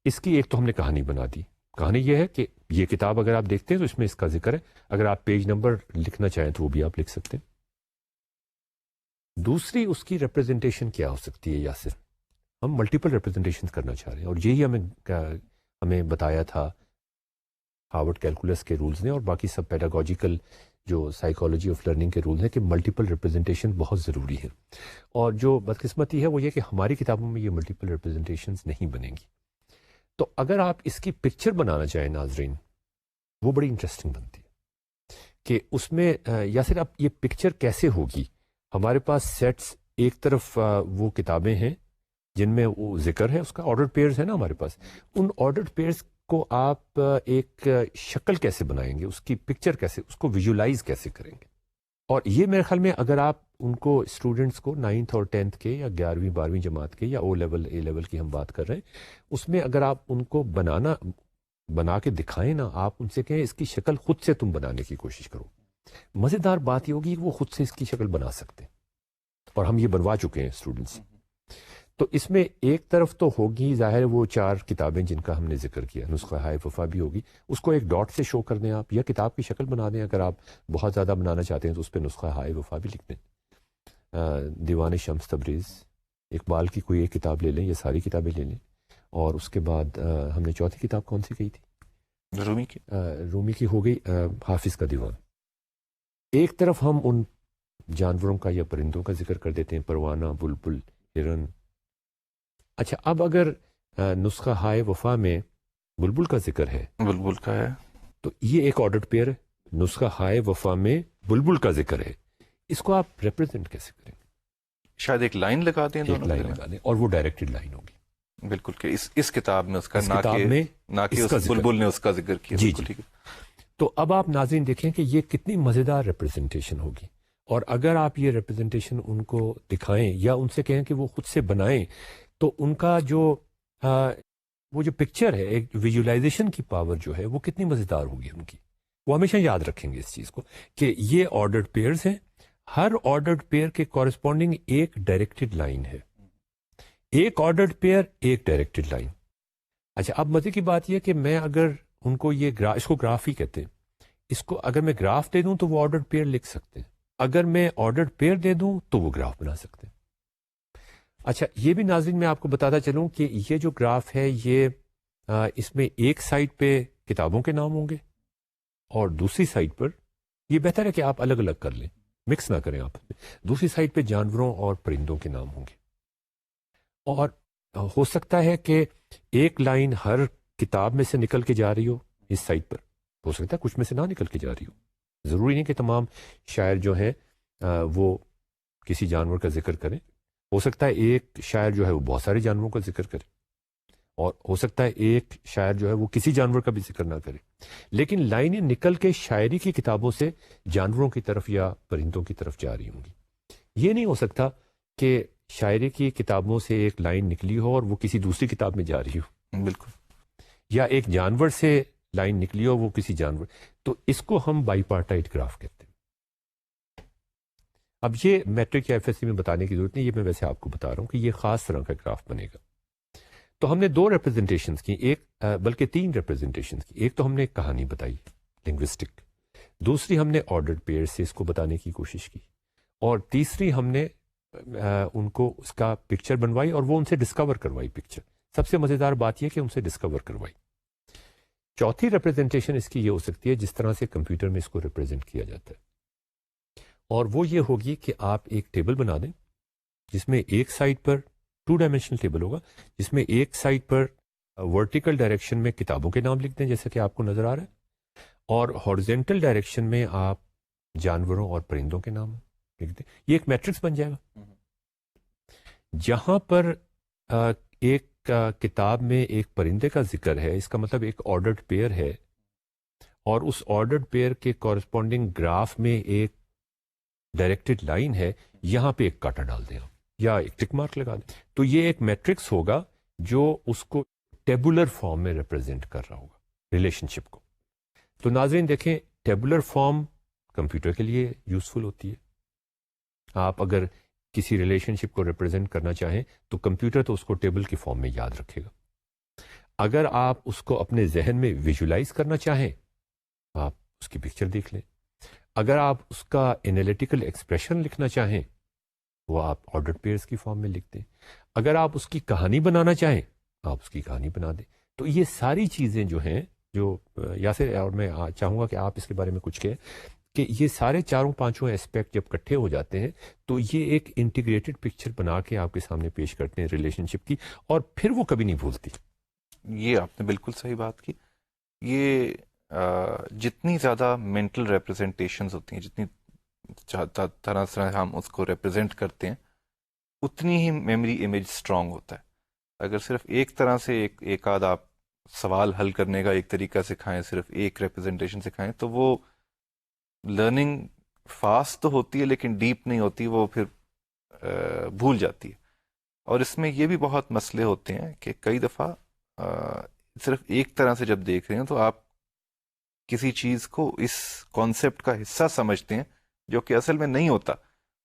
اس کی ایک تو ہم نے کہانی بنا دی. کہانی یہ ہے کہ یہ کتاب اگر آپ دیکھتے ہیں تو اس میں اس کا ذکر ہے. اگر آپ پیج نمبر لکھنا چاہیں تو وہ بھی آپ لکھ سکتے ہیں. دوسری اس کی ریپرزنٹیشن کیا ہو سکتی ہے یاسر؟ ہم ملٹیپل ریپرزنٹیشن کرنا چاہ رہے ہیں، اور یہی ہمیں بتایا تھا ہارورڈ کیلکولس کے رولز نے اور باقی سب پیڈاگوجیکل جو سائیکالوجی آف لرننگ کے رولز ہیں کہ ملٹیپل ریپرزنٹیشن بہت ضروری ہے. اور جو بدقسمتی ہے وہ یہ کہ ہماری کتابوں میں یہ ملٹیپل ریپرزنٹیشنز نہیں بنیں گی. تو اگر آپ اس کی پکچر بنانا چاہیں ناظرین، وہ بڑی انٹرسٹنگ بنتی ہے کہ اس میں یاسر اب یہ پکچر کیسے ہوگی. ہمارے پاس سیٹس ایک طرف وہ کتابیں ہیں جن میں وہ ذکر ہے، اس کا آرڈر پیئرز ہے نا ہمارے پاس. ان آرڈر پیئرز کو آپ ایک شکل کیسے بنائیں گے، اس کی پکچر کیسے، اس کو ویژولائز کیسے کریں گے. اور یہ میرے خیال میں اگر آپ ان کو اسٹوڈنٹس کو 9th اور 10th کے یا 11ویں 12ویں جماعت کے یا او لیول اے لیول کی ہم بات کر رہے ہیں، اس میں اگر آپ ان کو بنا کے دکھائیں نا، آپ ان سے کہیں اس کی شکل خود سے تم بنانے کی کوشش کرو. مزیدار بات یہ ہوگی کہ وہ خود سے اس کی شکل بنا سکتے ہیں، اور ہم یہ بنوا چکے ہیں اسٹوڈنٹس. تو اس میں ایک طرف تو ہوگی ظاہر وہ 4 کتابیں جن کا ہم نے ذکر کیا، نسخہ ہائے وفا بھی ہوگی، اس کو ایک ڈاٹ سے شو کر دیں آپ، یا کتاب کی شکل بنا دیں. اگر آپ بہت زیادہ بنانا چاہتے ہیں تو اس پہ نسخہ ہائے وفا بھی لکھ دیں. دیوان شمس تبریز، اقبال کی کوئی ایک کتاب لے لیں یا ساری کتابیں لے لیں. اور اس کے بعد ہم نے چوتھی کتاب کون سی کہی تھی؟ رومی کی ہو گئی حافظ کا دیوان. ایک طرف ہم ان جانوروں کا یا پرندوں کا ذکر کر دیتے ہیں، پروانہ، بلبل، ہرن. اچھا اب اگر نسخہ ہائے وفا میں بلبل کا ذکر ہے، بلبل کا ہے، تو یہ ایک آرڈرڈ پیئر ہے. نسخہ ہائے وفا میں بلبل کا ذکر ہے، اس کو آپ ریپرزینٹ کیسے کریں گے؟ شاید ایک لائن لگا دیں، ایک لائن لگا دیں، اور وہ ڈائریکٹڈ لائن ہوگی. بالکل کہ اس کتاب میں اس کا نہ کہ بلبل نے اس کا ذکر کیا. جی ٹھیک ہے. تو اب آپ ناظرین دیکھیں کہ یہ کتنی مزیدار ریپرزنٹیشن ہوگی. اور اگر آپ یہ ریپرزنٹیشن ان کو دکھائیں یا ان سے کہیں کہ وہ خود سے بنائیں، تو ان کا وہ جو پکچر ہے، ایک ویژولائزیشن کی پاور جو ہے وہ کتنی مزیدار ہوگی ان کی. وہ ہمیشہ یاد رکھیں گے اس چیز کو کہ یہ آرڈرڈ پیئرز ہیں. ہر آرڈرڈ پیئر کے کورسپونڈنگ ایک ڈائریکٹڈ لائن ہے. ایک آرڈرڈ پیئر، ایک ڈائریکٹڈ لائن. اچھا اب مزے کی بات یہ کہ میں اگر ان کو اس کو گراف ہی کہتے ہیں، اس کو اگر میں گراف دے دوں تو وہ آرڈرڈ پیئر لکھ سکتے ہیں. اگر میں آرڈرڈ پیئر دے دوں تو وہ گراف بنا سکتے ہیں. اچھا یہ بھی ناظرین میں آپ کو بتاتا چلوں کہ یہ جو گراف ہے یہ اس میں ایک سائڈ پہ کتابوں کے نام ہوں گے اور دوسری سائڈ پر یہ بہتر ہے کہ آپ الگ الگ کر لیں، مکس نہ کریں آپ، دوسری سائڈ پہ جانوروں اور پرندوں کے نام ہوں گے، اور ہو سکتا ہے کہ ایک لائن ہر کتاب میں سے نکل کے جا رہی ہو اس سائڈ پر، ہو سکتا ہے کچھ میں سے نہ نکل کے جا رہی ہو، ضروری نہیں کہ تمام شاعر جو ہیں وہ کسی جانور کا ذکر کریں، ہو سکتا ہے ایک شاعر جو ہے وہ بہت سارے جانوروں کا ذکر کرے، اور ہو سکتا ہے ایک شاعر جو ہے وہ کسی جانور کا بھی ذکر نہ کرے، لیکن لائنیں نکل کے شاعری کی کتابوں سے جانوروں کی طرف یا پرندوں کی طرف جا رہی ہوں گی۔ یہ نہیں ہو سکتا کہ شاعری کی کتابوں سے ایک لائن نکلی ہو اور وہ کسی دوسری کتاب میں جا رہی ہو، بالکل، یا ایک جانور سے لائن نکلی ہو وہ کسی جانور، تو اس کو ہم بائی پارٹائٹ گراف کہتے ہیں۔ اب یہ میٹرک یا ایف ایس سی میں بتانے کی ضرورت نہیں، یہ میں ویسے آپ کو بتا رہا ہوں کہ یہ خاص طرح کا گراف بنے گا۔ تو ہم نے دو ریپرزنٹیشنز کی، ایک بلکہ تین ریپرزنٹیشنز کی، ایک تو ہم نے کہانی بتائی لنگوسٹک، دوسری ہم نے آرڈرڈ پیئر سے اس کو بتانے کی کوشش کی، اور تیسری ہم نے ان کو اس کا پکچر بنوائی اور وہ ان سے ڈسکور کروائی پکچر۔ سب سے مزیدار بات یہ کہ ان سے ڈسکور کروائی۔ چوتھی ریپرزنٹیشن اس کی یہ ہو سکتی ہے جس طرح سے کمپیوٹر میں اس کو ریپرزینٹ کیا جاتا ہے، اور وہ یہ ہوگی کہ آپ ایک ٹیبل بنا دیں جس میں ایک سائڈ پر 2 ڈائمینشنل ٹیبل ہوگا، جس میں ایک سائڈ پر ورٹیکل ڈائریکشن میں کتابوں کے نام لکھ دیں جیسا کہ آپ کو نظر آ رہا ہے، اور ہارزینٹل ڈائریکشن میں آپ جانوروں اور پرندوں کے نام لکھ دیں۔ یہ ایک میٹرکس بن جائے گا جہاں پر ایک کتاب میں ایک پرندے کا ذکر ہے، اس کا مطلب ایک آرڈرڈ پیئر ہے، اور اس آرڈرڈ پیئر کے کورسپونڈنگ گراف میں ایک ڈائریکٹڈ لائن ہے، یہاں پہ ایک کاٹا ڈال دیں یا ایک ٹک مارک لگا دیں، تو یہ ایک میٹرکس ہوگا جو اس کو ٹیبولر فارم میں ریپرزینٹ کر رہا ہوگا ریلیشن شپ کو۔ تو ناظرین دیکھیں، ٹیبولر فارم کمپیوٹر کے لیے یوزفل ہوتی ہے۔ آپ اگر کسی ریلیشن شپ کو ریپرزینٹ کرنا چاہیں تو کمپیوٹر تو اس کو ٹیبل کی فارم میں یاد رکھے گا۔ اگر آپ اس کو اپنے ذہن میں ویژولائز کرنا چاہیں، آپ اس کی پکچر دیکھ لیں۔ اگر آپ اس کا انالیٹیکل ایکسپریشن لکھنا چاہیں، وہ آپ آرڈرڈ پیئرز کی فارم میں لکھ دیں۔ اگر آپ اس کی کہانی بنانا چاہیں، آپ اس کی کہانی بنا دیں۔ تو یہ ساری چیزیں جو ہیں، جو یاسر، اور میں چاہوں گا کہ آپ اس کے بارے میں کچھ کہیں، کہ یہ سارے چاروں پانچوں ایسپیکٹ جب اکٹھے ہو جاتے ہیں تو یہ ایک انٹیگریٹڈ پکچر بنا کے آپ کے سامنے پیش کرتے ہیں ریلیشن شپ کی، اور پھر وہ کبھی نہیں بھولتی۔ یہ آپ نے بالکل صحیح بات کی۔ یہ جتنی زیادہ مینٹل ریپرزنٹیشنز ہوتی ہیں، جتنی طرح سے ہم اس کو ریپرزینٹ کرتے ہیں، اتنی ہی میموری امیج اسٹرانگ ہوتا ہے۔ اگر صرف ایک طرح سے ایک آدھ آپ سوال حل کرنے کا ایک طریقہ سکھائیں، صرف ایک ریپرزنٹیشن سکھائیں، تو وہ لرننگ فاسٹ تو ہوتی ہے لیکن ڈیپ نہیں ہوتی، وہ پھر بھول جاتی ہے۔ اور اس میں یہ بھی بہت مسئلے ہوتے ہیں کہ کئی دفعہ صرف ایک طرح سے جب دیکھ رہے ہیں تو آپ کسی چیز کو اس کانسیپٹ کا حصہ سمجھتے ہیں جو کہ اصل میں نہیں ہوتا،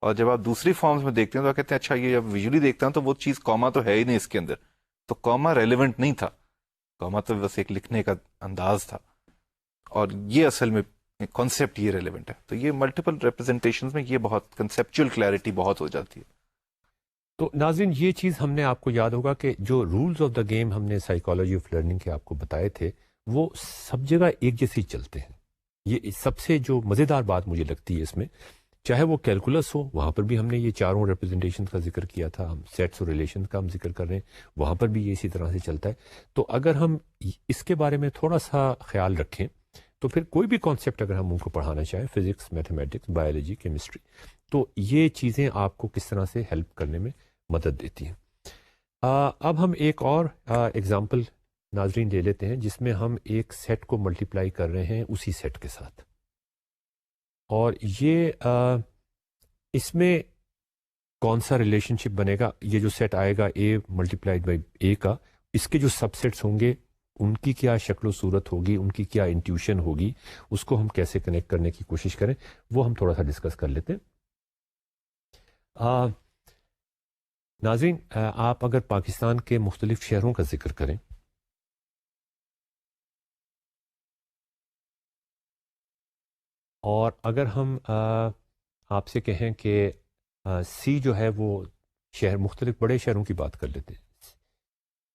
اور جب آپ دوسری فارمز میں دیکھتے ہیں تو آپ کہتے ہیں اچھا یہ جب ویژولی دیکھتا ہوں تو وہ چیز کوما تو ہے ہی نہیں اس کے اندر، تو کوما ریلیونٹ نہیں تھا، کوما تو بس ایک لکھنے کا انداز تھا، اور یہ اصل میں کانسیپٹ یہ ریلیونٹ ہے۔ تو یہ ملٹیپل ریپرزنٹیشنز میں یہ بہت کنسیپچل کلیئرٹی بہت ہو جاتی ہے۔ تو ناظرین یہ چیز ہم نے آپ کو یاد ہوگا کہ جو رولز آف دا گیم ہم نے سائیکالوجی آف لرننگ کے آپ کو بتائے تھے وہ سب جگہ ایک جیسے ہی چلتے ہیں۔ یہ سب سے جو مزیدار بات مجھے لگتی ہے اس میں، چاہے وہ کیلکولس ہو، وہاں پر بھی ہم نے یہ چاروں ریپرزنٹیشن کا ذکر کیا تھا، ہم سیٹس اور ریلیشن کا ہم ذکر کر رہے ہیں، وہاں پر بھی یہ اسی طرح سے چلتا ہے۔ تو اگر ہم اس کے بارے میں تھوڑا سا خیال رکھیں تو پھر کوئی بھی کانسیپٹ اگر ہم ان کو پڑھانا چاہیں، فزکس، میتھمیٹکس، بایولوجی، کیمسٹری، تو یہ چیزیں آپ کو کس طرح سے ہیلپ کرنے میں مدد دیتی ہیں۔ اب ہم ایک اور ایگزامپل ناظرین لے لیتے ہیں جس میں ہم ایک سیٹ کو ملٹیپلائی کر رہے ہیں اسی سیٹ کے ساتھ، اور یہ اس میں کون سا ریلیشن شپ بنے گا؟ یہ جو سیٹ آئے گا اے ملٹیپلائڈ بائی اے کا، اس کے جو سب سیٹس ہوں گے ان کی کیا شکل و صورت ہوگی، ان کی کیا انٹیوشن ہوگی، اس کو ہم کیسے کنیکٹ کرنے کی کوشش کریں، وہ ہم تھوڑا سا ڈسکس کر لیتے ہیں۔ ناظرین، آپ اگر پاکستان کے مختلف شہروں کا ذکر کریں، اور اگر ہم آپ سے کہیں کہ سی جو ہے وہ شہر مختلف بڑے شہروں کی بات کر لیتے ہیں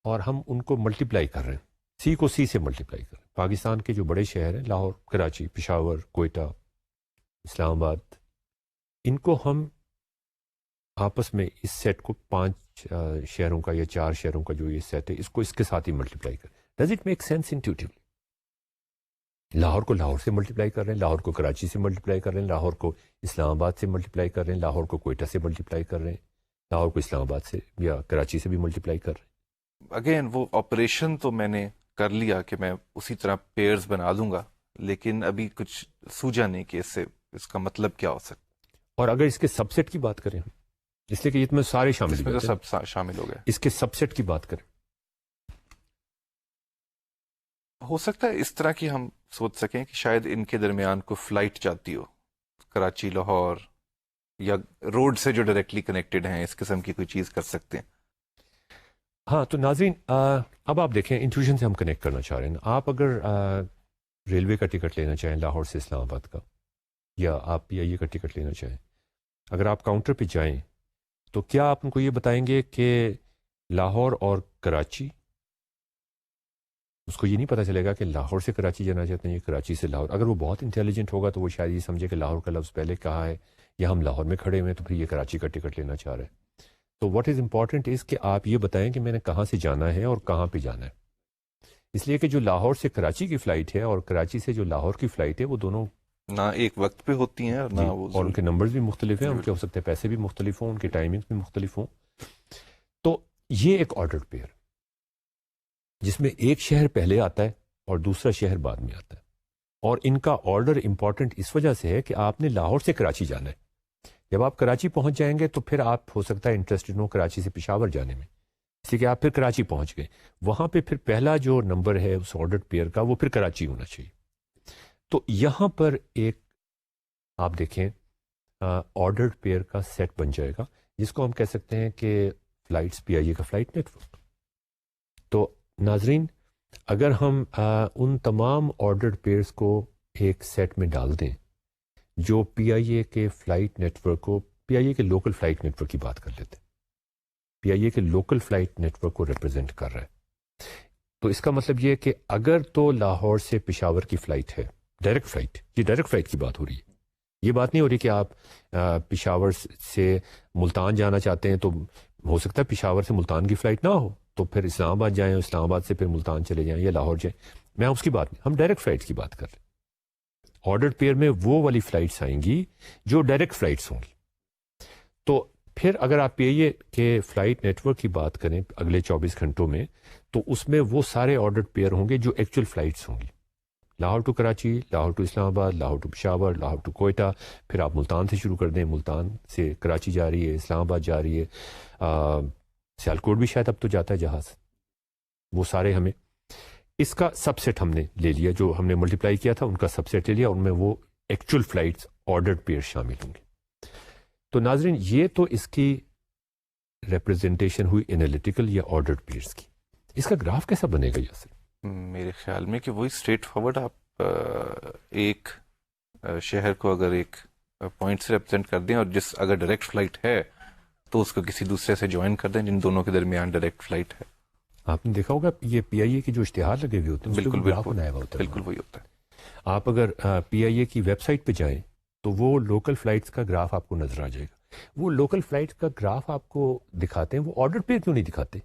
اور ہم ان کو ملٹیپلائی کر رہے ہیں، سی کو سی سے ملٹیپلائی کر رہے ہیں. پاکستان کے جو بڑے شہر ہیں، لاہور، کراچی، پشاور، کوئٹہ، اسلام آباد، ان کو ہم آپس میں اس سیٹ کو 5 شہروں کا یا 4 شہروں کا جو یہ سیٹ ہے، اس کو اس کے ساتھ ہی ملٹیپلائی کریں. Does it make sense intuitively? Lahore کو لاہور سے ملٹیپلائی کر رہے ہیں، لاہور کو کراچی سے ملٹیپلائی کر رہے ہیں، لاہور کو اسلام آباد سے ملٹیپلائی کر رہے ہیں، لاہور کو کوئٹہ سے ملٹیپلائی کر رہے ہیں، لاہور کو اسلام آباد سے یا کراچی سے بھی ملٹیپلائی کر رہے ہیں. اگین وہ آپریشن تو میں نے کر لیا کہ میں اسی طرح پیئرز بنا دوں گا، لیکن ابھی کچھ سوجا نہیں کہ اس کا مطلب کیا ہو سکتا. اور اگر اس کے سب سیٹ کی بات کریں ہم، اس لیے کہ اس میں سارے شامل اس میں ہو تو جاتے ہیں، سب شامل ہو گئے. اس کے سب سیٹ کی بات کریں. ہو سکتا ہے اس طرح کی ہم سوچ سکیں کہ شاید ان کے درمیان کو فلائٹ جاتی ہو، کراچی لاہور، یا روڈ سے جو ڈائریکٹلی کنیکٹڈ ہیں، اس قسم کی کوئی چیز کر سکتے ہیں. ہاں تو ناظرین، اب آپ دیکھیں انٹیویشن سے ہم کنیکٹ کرنا چاہ رہے ہیں. آپ اگر ریلوے کا ٹکٹ لینا چاہیں لاہور سے اسلام آباد کا، یا آپ پی آئی اے کا ٹکٹ لینا چاہیں، اگر آپ کاؤنٹر پہ جائیں تو کیا آپ ان کو یہ بتائیں گے کہ لاہور اور کراچی؟ اس کو یہ نہیں پتہ چلے گا کہ لاہور سے کراچی جانا چاہتے ہیں یا کراچی سے لاہور. اگر وہ بہت انٹیلیجنٹ ہوگا تو وہ شاید یہ سمجھے کہ لاہور کا لفظ پہلے کہا ہے یا ہم لاہور میں کھڑے ہوئے ہیں تو پھر یہ کراچی کا ٹکٹ لینا چاہ رہے ہیں. تو واٹ از امپورٹنٹ از کہ آپ یہ بتائیں کہ میں نے کہاں سے جانا ہے اور کہاں پہ جانا ہے. اس لیے کہ جو لاہور سے کراچی کی فلائٹ ہے اور کراچی سے جو لاہور کی فلائٹ ہے، وہ دونوں نہ ایک وقت پہ ہوتی ہیں اور نہ وہ اور ان کے نمبرز بھی مختلف ہیں، ان کے ہو سکتے ہیں پیسے بھی مختلف ہوں، ان کے ٹائمنگز بھی مختلف ہوں. تو یہ ایک آرڈرڈ پیئر جس میں ایک شہر پہلے آتا ہے اور دوسرا شہر بعد میں آتا ہے، اور ان کا آرڈر امپورٹنٹ اس وجہ سے ہے کہ آپ نے لاہور سے کراچی جانا ہے. جب آپ کراچی پہنچ جائیں گے تو پھر آپ ہو سکتا ہے انٹرسٹڈ ہوں کراچی سے پشاور جانے میں، اس لیے کہ آپ پھر کراچی پہنچ گئے، وہاں پہ پھر پہلا جو نمبر ہے اس آرڈرڈ پیئر کا وہ پھر کراچی ہونا چاہیے. تو یہاں پر ایک آپ دیکھیں آرڈرڈ پیئر کا سیٹ بن جائے گا جس کو ہم کہہ سکتے ہیں کہ فلائٹس پی آئی اے کا فلائٹ نیٹ ورک. تو ناظرین، اگر ہم ان تمام آرڈرڈ پیئرس کو ایک سیٹ میں ڈال دیں جو پی آئی اے کے فلائٹ نیٹ ورک کو، پی آئی اے کے لوکل فلائٹ نیٹ ورک کی بات کر لیتے ہیں، پی آئی اے کے لوکل فلائٹ نیٹ ورک کو ریپرزینٹ کر رہا ہے، تو اس کا مطلب یہ ہے کہ اگر تو لاہور سے پشاور کی فلائٹ ہے، ڈائریکٹ فلائٹ، یہ ڈائریکٹ فلائٹ کی بات ہو رہی ہے، یہ بات نہیں ہو رہی کہ آپ پشاور سے ملتان جانا چاہتے ہیں تو ہو سکتا ہے پشاور سے ملتان کی فلائٹ نہ ہو تو پھر اسلام آباد جائیں، اسلام آباد سے پھر ملتان چلے جائیں یا لاہور جائیں. میں اس کی بات نہیں، ہم ڈائریکٹ فلائٹ کی بات کر رہے ہیں. آرڈرڈ پیئر میں وہ والی فلائٹس آئیں گی جو ڈائریکٹ فلائٹس ہوں گی. تو پھر اگر آپ پی آئی اے کے فلائٹ نیٹ ورک کی بات کریں اگلے 24 گھنٹوں میں، تو اس میں وہ سارے آرڈرڈ پیئر ہوں گے جو ایکچوئل فلائٹس ہوں گی، لاہور ٹو کراچی، لاہور ٹو اسلام آباد، لاہور ٹو پشاور، لاہور ٹو کوئٹہ. پھر آپ ملتان سے شروع کر دیں، ملتان سے کراچی جا رہی ہے، اسلام آباد جا رہی ہے، سیالکوٹ بھی شاید اب تو جاتا ہے جہاز. وہ سارے ہمیں اس کا سب سیٹ ہم نے لے لیا، جو ہم نے ملٹیپلائی کیا تھا ان کا سب سیٹ لے لیا، ان میں وہ ایکچوئل فلائٹس آرڈرڈ پیئر شامل ہوں گے. تو ناظرین، یہ تو اس کی ریپرزنٹیشن ہوئی انالیٹیکل یا آرڈرڈ پیئرس کی. اس کا گراف کیسا بنے گا یاسر؟ میرے خیال میں کہ وہی اسٹریٹ فارورڈ، آپ ایک شہر کو اگر ایک پوائنٹ سے ریپرزینٹ کر دیں، اور اگر ڈائریکٹ فلائٹ ہے تو اس کو کسی دوسرے سے جوائن کر دیں جن دونوں کے درمیان ڈائریکٹ فلائٹ ہے. آپ نے دیکھا ہوگا یہ پی آئی اے کے جو اشتہار لگے ہوئے ہوتے ہیں، بالکل گراف بنایا ہوا ہوتا ہے. بالکل وہی ہوتا ہے. آپ اگر پی آئی اے کی ویب سائٹ پہ جائیں تو وہ لوکل فلائٹس کا گراف آپ کو نظر آ جائے گا. وہ لوکل فلائٹس کا گراف آپ کو دکھاتے ہیں، وہ آرڈر پہ کیوں نہیں دکھاتے؟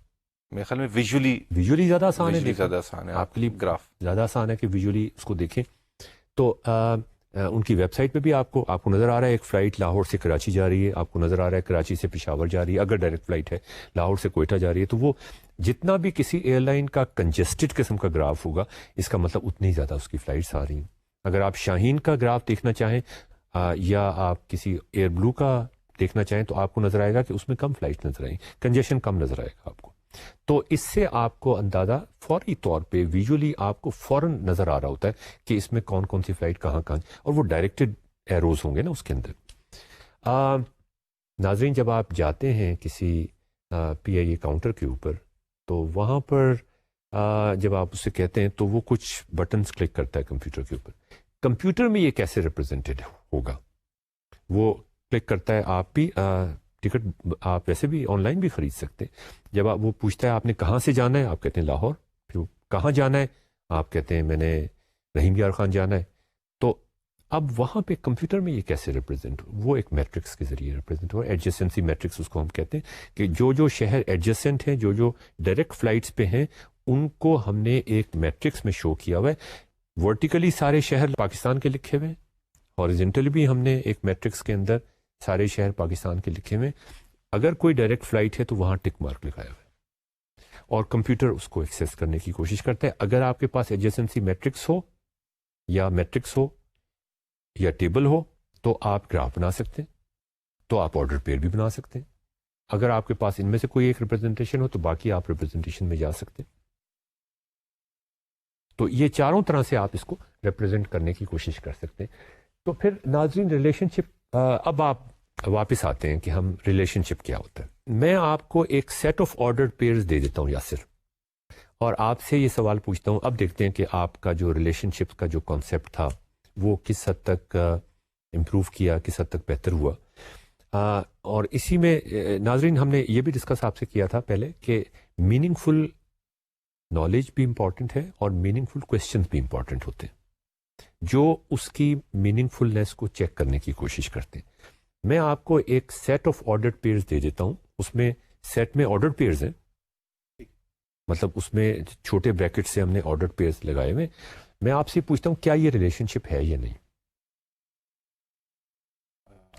میرے خیال میں ویژولی زیادہ آسان ہے، زیادہ آسان ہے آپ کے لیے گراف زیادہ آسان ہے کہ ویژولی اس کو دیکھیں. تو ان کی ویب سائٹ پہ بھی آپ کو نظر آ رہا ہے ایک فلائٹ لاہور سے کراچی جا رہی ہے، آپ کو نظر آ رہا ہے کراچی سے پشاور جا رہی ہے اگر ڈائریکٹ فلائٹ ہے، لاہور سے کوئٹہ جا رہی ہے. تو وہ جتنا بھی کسی ایئر لائن کا کنجسٹڈ قسم کا گراف ہوگا، اس کا مطلب اتنی زیادہ اس کی فلائٹس آ رہی ہیں. اگر آپ شاہین کا گراف دیکھنا چاہیں یا آپ کسی ایئر بلو کا دیکھنا چاہیں تو آپ کو نظر آئے گا کہ اس میں کم فلائٹ نظر آئیں، کنجیشن کم نظر آئے گا آپ کو. تو اس سے آپ کو اندازہ فوری طور پہ ویژولی آپ کو فوراً نظر آ رہا ہوتا ہے کہ اس میں کون کون سی فلائٹ کہاں، اور وہ ڈائریکٹڈ ایروز ہوں گے نا اس کے اندر. ناظرین، جب آپ جاتے ہیں کسی پی آئی اے کاؤنٹر کے اوپر تو وہاں پر جب آپ اسے کہتے ہیں تو وہ کچھ بٹنز کلک کرتا ہے کمپیوٹر کے اوپر. کمپیوٹر میں یہ کیسے ریپرزینٹیڈ ہوگا؟ وہ کلک کرتا ہے آپ بھی ٹکٹ آپ ویسے بھی آن لائن بھی خرید سکتے ہیں. جب وہ پوچھتا ہے آپ نے کہاں سے جانا ہے, آپ کہتے ہیں لاہور. پھر کہاں جانا ہے, آپ کہتے ہیں میں نے رحیم یار خان جانا ہے. تو اب وہاں پہ کمپیوٹر میں یہ کیسے ریپرزینٹ ہو, وہ ایک میٹرکس کے ذریعے ریپرزینٹ ہو. ایڈجسنسی میٹرکس اس کو ہم کہتے ہیں کہ جو شہر ایڈجسنٹ ہیں, جو ڈائریکٹ فلائٹس پہ ہیں, ان کو ہم نے ایک میٹرکس میں شو کیا ہوا ہے. ورٹیکلی سارے شہر پاکستان کے لکھے ہوئے ہیں, ہاریزنٹلی بھی ہم نے ایک میٹرکس کے اندر سارے شہر پاکستان کے لکھے ہوئے ہیں. اگر کوئی ڈائریکٹ فلائٹ ہے تو وہاں ٹک مارک لگایا ہوا ہے اور کمپیوٹر اس کو ایکسیس کرنے کی کوشش کرتا ہے. اگر آپ کے پاس ایڈجسنسی میٹرکس ہو یا میٹرکس ہو یا ٹیبل ہو تو آپ گراف بنا سکتے ہیں, تو آپ آرڈر پیئر بھی بنا سکتے ہیں. اگر آپ کے پاس ان میں سے کوئی ایک ریپرزنٹیشن ہو تو باقی آپ ریپرزنٹیشن میں جا سکتے ہیں. تو یہ چاروں طرح سے آپ اس کو ریپرزینٹ کرنے کی کوشش کر سکتے ہیں. تو پھر ناظرین ریلیشن شپ, اب آپ واپس آتے ہیں کہ ہم ریلیشن شپ کیا ہوتا ہے. میں آپ کو ایک سیٹ آف آرڈرڈ پیئرز دے دیتا ہوں یاسر, اور آپ سے یہ سوال پوچھتا ہوں. اب دیکھتے ہیں کہ آپ کا جو ریلیشن شپ کا جو کانسیپٹ تھا وہ کس حد تک امپروو کیا, کس حد تک بہتر ہوا. اور اسی میں ناظرین ہم نے یہ بھی ڈسکس آپ سے کیا تھا پہلے کہ میننگ فل نالج بھی امپورٹنٹ ہے اور میننگ فل کوشچنس بھی امپورٹنٹ ہوتے ہیں, جو اس کی میننگ فلنس کو چیک کرنے کی کوشش کرتے ہیں. میں آپ کو ایک سیٹ آف آرڈرڈ پیئرز دے دیتا ہوں. اس میں سیٹ میں آرڈرڈ پیئرز ہیں, مطلب اس میں چھوٹے بریکٹ سے ہم نے آرڈرڈ پیئرز لگائے ہوئے. میں آپ سے پوچھتا ہوں کیا یہ ریلیشن شپ ہے یا نہیں.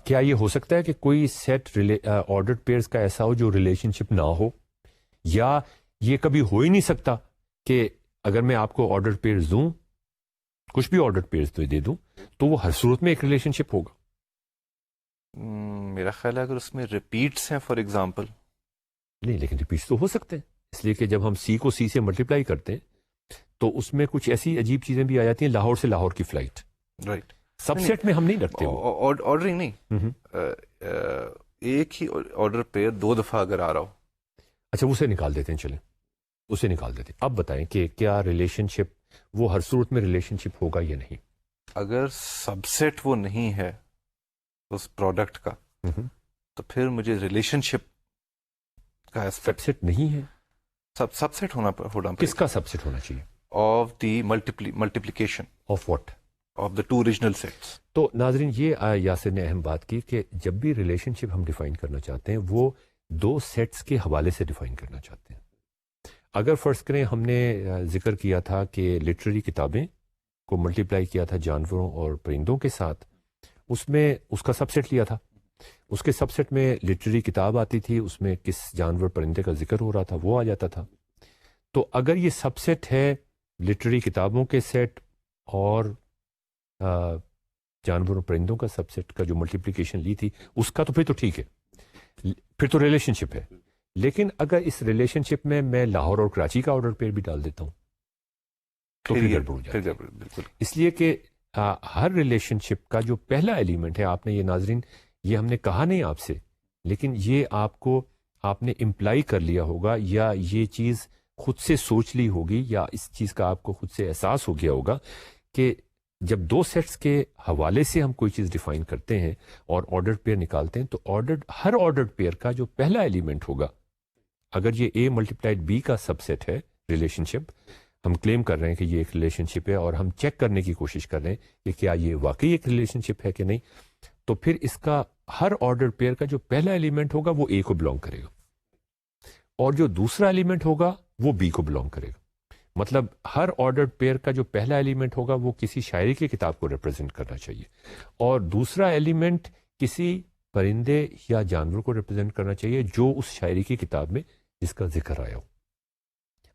کیا یہ ہو سکتا ہے کہ کوئی سیٹ آرڈرڈ پیئرز کا ایسا ہو جو ریلیشن شپ نہ ہو, یا یہ کبھی ہو ہی نہیں سکتا کہ اگر میں آپ کو آرڈرڈ پیئرز دوں, کچھ بھی آرڈرڈ پیئرز دے دوں, تو وہ ہر صورت میں ایک ریلیشن شپ ہوگا؟ میرا خیال ہے اگر اس میں ریپیٹس ہیں فار ایگزامپل. نہیں, لیکن ریپیٹس تو ہو سکتے ہیں, اس لیے کہ جب ہم سی کو سی سے ملٹیپلائی کرتے ہیں تو اس میں کچھ ایسی عجیب چیزیں بھی آ جاتی ہیں. لاہور سے لاہور کی فلائٹ, رائٹ, سب سیٹ میں ہم نہیں رکھتے. آرڈرنگ نہیں, ایک ہی آرڈر پہ 2 دفعہ اگر آ رہا ہو. اچھا, اسے نکال دیتے ہیں, چلیں اسے نکال دیتے ہیں. اب بتائیں کہ کیا ریلیشن شپ وہ ہر صورت میں ریلیشن شپ ہوگا یا نہیں. اگر سب سیٹ وہ نہیں ہے اس پروڈکٹ کا, تو پھر مجھے ریلیشن شپ کا سب سیٹ نہیں ہے. سب سیٹ ہونا کس کا سب سیٹ ہونا چاہیے؟ Of the multiplication of what? Of the 2 original sets. تو ناظرین یہ یاسر نے اہم بات کی کہ جب بھی ریلیشن شپ ہم ڈیفائن کرنا چاہتے ہیں وہ 2 سیٹس کے حوالے سے ڈیفائن کرنا چاہتے ہیں. اگر فرض کریں ہم نے ذکر کیا تھا کہ لٹریری کتابیں کو ملٹیپلائی کیا تھا جانوروں اور پرندوں کے ساتھ, اس میں اس کا سب سیٹ لیا تھا. اس کے سب سیٹ میں لٹریری کتاب آتی تھی, اس میں کس جانور پرندے کا ذکر ہو رہا تھا وہ آ جاتا تھا. تو اگر یہ سب سیٹ ہے لٹریری کتابوں کے سیٹ اور جانوروں پرندوں کا سب سیٹ کا جو ملٹیپلیکیشن لی تھی اس کا, تو پھر تو ٹھیک ہے, پھر تو ریلیشن شپ ہے. لیکن اگر اس ریلیشن شپ میں لاہور اور کراچی کا آرڈر پیئر بھی ڈال دیتا ہوں تو پھر گڑبڑ ہو جاتی ہے. بالکل. اس لیے کہ ہر ریلیشن شپ کا جو پہلا ایلیمنٹ ہے, آپ نے یہ ناظرین یہ ہم نے کہا نہیں آپ سے, لیکن یہ آپ نے امپلائی کر لیا ہوگا, یا یہ چیز خود سے سوچ لی ہوگی, یا اس چیز کا آپ کو خود سے احساس ہو گیا ہوگا کہ جب 2 سیٹس کے حوالے سے ہم کوئی چیز ڈیفائن کرتے ہیں اور آرڈر پیئر نکالتے ہیں, تو ہر آرڈر پیئر کا جو پہلا ایلیمنٹ ہوگا, اگر یہ A ملٹیپلائڈ B کا سب سیٹ ہے ریلیشن شپ, ہم کلیم کر رہے ہیں کہ یہ ایک ریلیشن شپ ہے اور ہم چیک کرنے کی کوشش کر رہے ہیں کہ کیا یہ واقعی ایک ریلیشن شپ ہے کہ نہیں, تو پھر اس کا ہر آرڈر پیئر کا جو پہلا ایلیمنٹ ہوگا وہ A کو بلانگ کرے گا, اور جو دوسرا ایلیمنٹ ہوگا وہ B کو بلانگ کرے گا. مطلب ہر آرڈر پیئر کا جو پہلا ایلیمنٹ ہوگا وہ کسی شاعری کی کتاب کو ریپرزینٹ کرنا چاہیے, اور دوسرا ایلیمنٹ کسی پرندے یا جانور کو ریپرزینٹ کرنا چاہیے جو اس شاعری کی کتاب میں جس کا ذکر آیا ہو.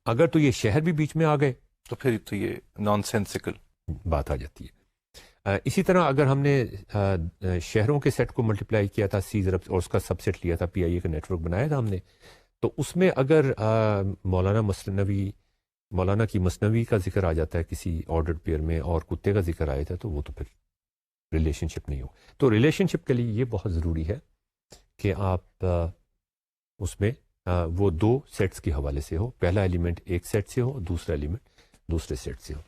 اگر تو یہ شہر بھی بیچ میں آ گئے تو پھر تو یہ نان سینسیکل بات آ جاتی ہے. اسی طرح اگر ہم نے شہروں کے سیٹ کو ملٹیپلائی کیا تھا سی ضرب اور اس کا سب سیٹ لیا تھا, پی آئی اے کا نیٹ ورک بنایا تھا ہم نے, تو اس میں اگر مولانا کی مثنوی کا ذکر آ جاتا ہے کسی آرڈرڈ پیئر میں اور کتے کا ذکر آیا تھا, تو وہ تو پھر ریلیشن شپ نہیں ہو. تو ریلیشن شپ کے لیے یہ بہت ضروری ہے کہ آپ اس میں وہ 2 سیٹس کے حوالے سے ہو, پہلا ایلیمنٹ ایک سیٹ سے ہو, دوسرا ایلیمنٹ دوسرے سیٹ سے ہو.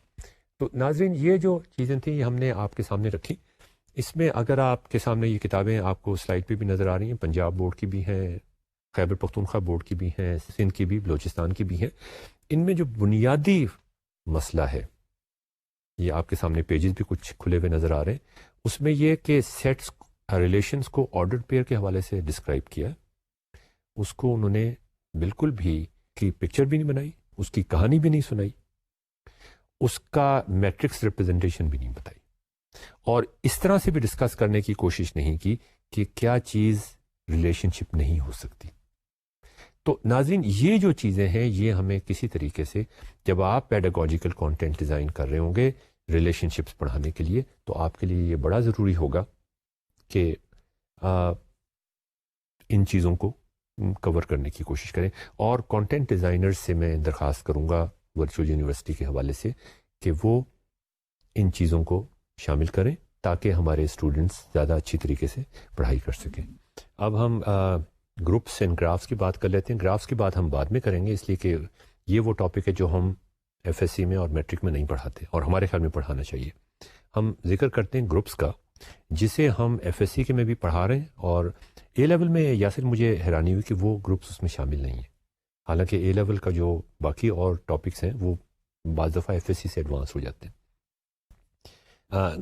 تو ناظرین یہ جو چیزیں تھیں یہ ہم نے آپ کے سامنے رکھی. اس میں اگر آپ کے سامنے یہ کتابیں آپ کو سلائڈ پہ بھی نظر آ رہی ہیں، پنجاب بورڈ کی بھی ہیں، خیبر پختونخوا بورڈ کی بھی ہیں، سندھ کی بھی، بلوچستان کی بھی ہیں. ان میں جو بنیادی مسئلہ ہے، یہ آپ کے سامنے پیجز بھی کچھ کھلے ہوئے نظر آ رہے ہیں، اس میں یہ کہ سیٹس ریلیشنز کو آرڈر پیئر کے حوالے سے ڈسکرائب کیا. اس کو انہوں نے بالکل بھی کی پکچر بھی نہیں بنائی، اس کی کہانی بھی نہیں سنائی، اس کا میٹرکس ریپرزنٹیشن بھی نہیں بتائی، اور اس طرح سے بھی ڈسکس کرنے کی کوشش نہیں کی کہ کیا چیز ریلیشن شپ نہیں ہو سکتی. تو ناظرین، یہ جو چیزیں ہیں یہ ہمیں کسی طریقے سے، جب آپ پیڈاگوجیکل کانٹینٹ ڈیزائن کر رہے ہوں گے ریلیشن شپس پڑھانے کے لیے، تو آپ کے لیے یہ بڑا ضروری ہوگا کہ ان چیزوں کو کور کرنے کی کوشش کریں. اور کانٹینٹ ڈیزائنرز سے میں درخواست کروں گا ورچوئل یونیورسٹی کے حوالے سے کہ وہ ان چیزوں کو شامل کریں تاکہ ہمارے اسٹوڈنٹس زیادہ اچھی طریقے سے پڑھائی کر سکیں. اب ہم گروپس اینڈ گرافس کی بات کر لیتے ہیں. گرافس کی بات ہم بعد میں کریں گے، اس لیے کہ یہ وہ ٹاپک ہے جو ہم ایف ایس سی میں اور میٹرک میں نہیں پڑھاتے، اور ہمارے خیال میں پڑھانا چاہیے. ہم ذکر کرتے ہیں گروپس کا، جسے ہم ایف ایس سی کے میں بھی پڑھا رہے ہیں، اور اے لیول میں یاسر مجھے حیرانی ہوئی کہ وہ گروپس اس میں شامل نہیں ہیں، حالانکہ اے لیول کا جو باقی اور ٹاپکس ہیں وہ بعض دفعہ ایف ایس سی سے ایڈوانس ہو جاتے ہیں.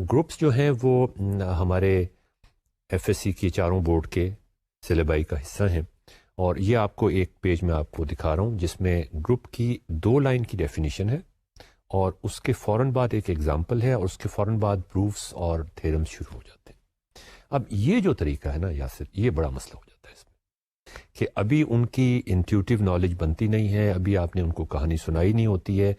گروپس جو ہیں وہ ہمارے ایف ایس سی کی چاروں بورڈ کے سلیبائی کا حصہ ہیں، اور یہ آپ کو ایک پیج میں آپ کو دکھا رہا ہوں جس میں گروپ کی 2 لائن کی ڈیفینیشن ہے، اور اس کے فوراً بعد ایک ایگزامپل ہے، اور اس کے فوراً بعد پروفس اور تھیرمز شروع ہو جاتے ہیں. اب یہ جو طریقہ ہے نا یاسر، یہ بڑا مسئلہ ہو جاتا ہے اس میں، کہ ابھی ان کی انٹیوٹیو نالج بنتی نہیں ہے، ابھی آپ نے ان کو کہانی سنائی نہیں ہوتی ہے،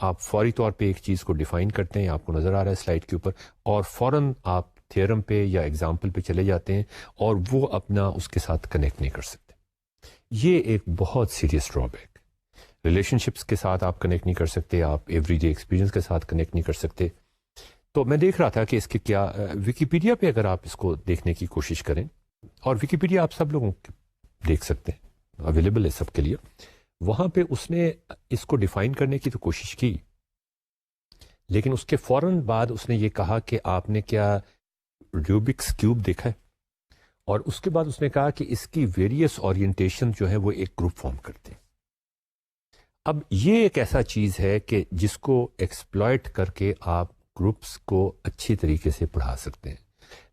آپ فوری طور پہ ایک چیز کو ڈیفائن کرتے ہیں، آپ کو نظر آ رہا ہے سلائڈ کے اوپر، اور فوراً آپ تھیورم پہ یا ایگزامپل پہ چلے جاتے ہیں، اور وہ اپنا اس کے ساتھ کنیکٹ نہیں کر سکتے. یہ ایک بہت سیریس ڈرا بیک. ریلیشن شپس کے ساتھ آپ کنیکٹ نہیں کر سکتے، آپ ایوری ڈے ایکسپیرینس کے ساتھ کنیکٹ نہیں کر سکتے. تو میں دیکھ رہا تھا کہ اس کے کیا ویکیپیڈیا پہ اگر آپ اس کو دیکھنے کی کوشش کریں، اور ویکیپیڈیا آپ سب لوگوں دیکھ سکتے ہیں، اویلیبل ہے سب کے لیے، وہاں پہ اس نے اس کو ڈیفائن کرنے کی تو کوشش کی، لیکن اس کے فوراً بعد اس نے یہ کہا کہ آپ نے کیا روبکس کیوب دیکھا ہے، اور اس کے بعد اس نے کہا کہ اس کی ویریس اورینٹیشن جو ہے وہ ایک گروپ فارم کرتے ہیں. اب یہ ایک ایسا چیز ہے کہ جس کو ایکسپلائٹ کر کے آپ گروپس کو اچھی طریقے سے پڑھا سکتے ہیں،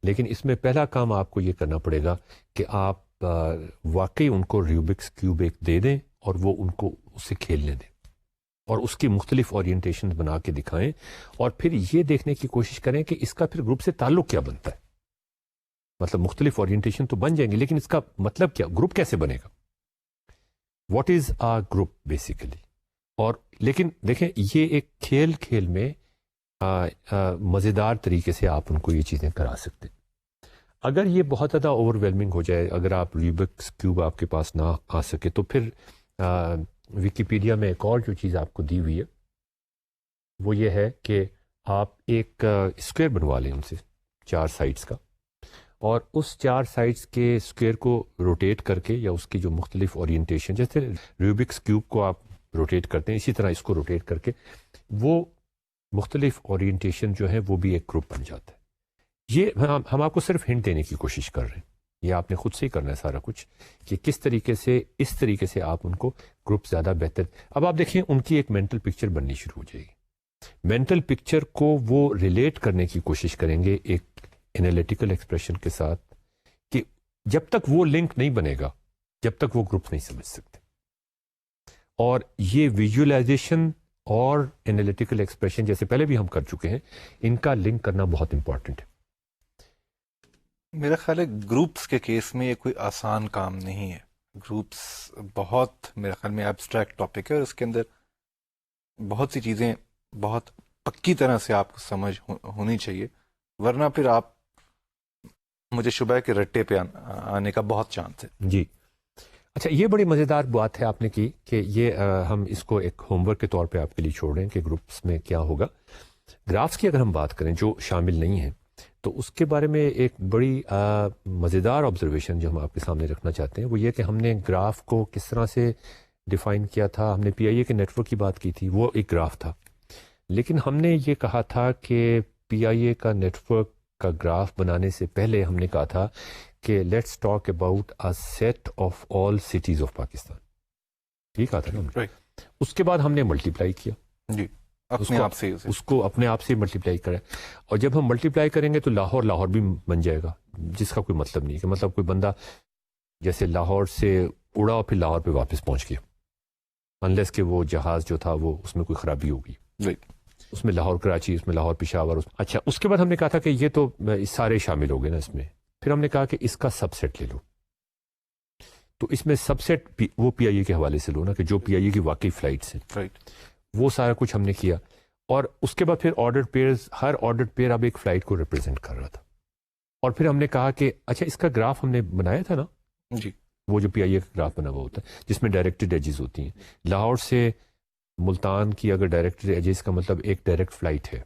لیکن اس میں پہلا کام آپ کو یہ کرنا پڑے گا کہ آپ واقعی ان کو روبکس کیوب ایک دے دیں، اور وہ ان کو اسے کھیلنے دیں، اور اس کی مختلف اورینٹیشن بنا کے دکھائیں، اور پھر یہ دیکھنے کی کوشش کریں کہ اس کا پھر گروپ سے تعلق کیا بنتا ہے. مطلب مختلف اورینٹیشن تو بن جائیں گے، لیکن اس کا مطلب کیا، گروپ کیسے بنے گا، what is a group basically. اور لیکن دیکھیں، یہ ایک کھیل میں مزیدار طریقے سے آپ ان کو یہ چیزیں کرا سکتے ہیں. اگر یہ بہت زیادہ اوور ویلمنگ ہو جائے، اگر آپ روبکس کیوب آپ کے پاس نہ آ سکے، تو پھر ویکیپیڈیا میں ایک اور جو چیز آپ کو دی ہوئی ہے وہ یہ ہے کہ آپ ایک اسکوئر بنوا لیں ان سے 4 سائڈس کا، اور اس 4 سائڈس کے اسکوئر کو روٹیٹ کر کے، یا اس کی جو مختلف اورینٹیشن، جیسے روبکس کیوب کو آپ روٹیٹ کرتے ہیں، اسی طرح اس کو روٹیٹ کر کے وہ مختلف اورینٹیشن جو ہے وہ بھی ایک گروپ بن جاتا ہے. یہ ہم آپ کو صرف ہنٹ دینے کی کوشش کر رہے ہیں، یہ آپ نے خود سے ہی کرنا ہے سارا کچھ، کہ کس طریقے سے، اس طریقے سے آپ ان کو گروپ زیادہ بہتر. اب آپ دیکھیں ان کی ایک مینٹل پکچر بننی شروع ہو جائے گی. مینٹل پکچر کو وہ ریلیٹ کرنے کی کوشش کریں گے ایک انالیٹیکل ایکسپریشن کے ساتھ، کہ جب تک وہ لنک نہیں بنے گا، جب تک وہ گروپ نہیں سمجھ سکتے. اور یہ ویژولائزیشن اور انالیٹیکل ایکسپریشن، جیسے پہلے بھی ہم کر چکے ہیں، ان کا لنک کرنا بہت امپورٹنٹ ہے. میرا خیال ہے گروپس کے کیس میں یہ کوئی آسان کام نہیں ہے. گروپس بہت، میرے خیال میں ایبسٹریکٹ ٹاپک ہے، اور اس کے اندر بہت سی چیزیں بہت پکی طرح سے آپ کو سمجھ ہونی چاہیے، ورنہ پھر آپ، مجھے شبہ ہے کہ رٹے پہ آنے کا بہت چانس ہے. جی اچھا، یہ بڑی مزیدار بات ہے آپ نے کی کہ یہ ہم اس کو ایک ہوم ورک کے طور پہ آپ کے لیے چھوڑ رہے ہیں کہ گروپس میں کیا ہوگا. گرافس کی اگر ہم بات کریں جو شامل نہیں ہیں، تو اس کے بارے میں ایک بڑی مزیدار آبزرویشن جو ہم آپ کے سامنے رکھنا چاہتے ہیں وہ یہ کہ ہم نے گراف کو کس طرح سے ڈیفائن کیا تھا. ہم نے پی آئی اے کے نیٹ ورک کی بات کی تھی، وہ ایک گراف تھا، لیکن ہم نے یہ کہا تھا کہ پی آئی اے کا نیٹ ورک کا گراف بنانے سے پہلے ہم نے کہا تھا کہ let's talk about a set of all cities of Pakistan. ٹھیک کہا تھا نا ہم نے. اس کے بعد ہم نے ملٹیپلائی کیا جی اپنے آپ سے اس کو اپنے آپ سے ملٹیپلائی کریں, اور جب ہم ملٹیپلائی کریں گے تو لاہور بھی بن جائے گا, جس کا کوئی مطلب نہیں ہے کہ مطلب کوئی بندہ جیسے لاہور سے اڑا اور پھر لاہور پہ واپس پہنچ گیا, انلیس کہ وہ جہاز جو تھا وہ اس میں کوئی خرابی ہوگی. اس میں لاہور کراچی, اس میں لاہور پشاور. اچھا, اس کے بعد ہم نے کہا تھا کہ یہ تو سارے شامل ہو گئے نا اس میں. پھر ہم نے کہا کہ اس کا سب سیٹ لے لو, تو اس میں سب سیٹ وہ پی آئی اے کے حوالے سے لو نا, کہ جو پی آئی اے کی واقعی فلائٹس ہیں. وہ سارا کچھ ہم نے کیا, اور اس کے بعد پھر آرڈر پیئرز, ہر آرڈر پیئر اب ایک فلائٹ کو ریپرزینٹ کر رہا تھا. اور پھر ہم نے کہا کہ اچھا اس کا گراف ہم نے بنایا تھا نا جی, وہ جو پی آئی اے کا گراف بنا ہوا ہوتا ہے جس میں ڈائریکٹڈ ایجز ہوتی ہیں. لاہور سے ملتان کی اگر ڈائریکٹڈ ایجز کا مطلب ایک ڈائریکٹ فلائٹ ہے,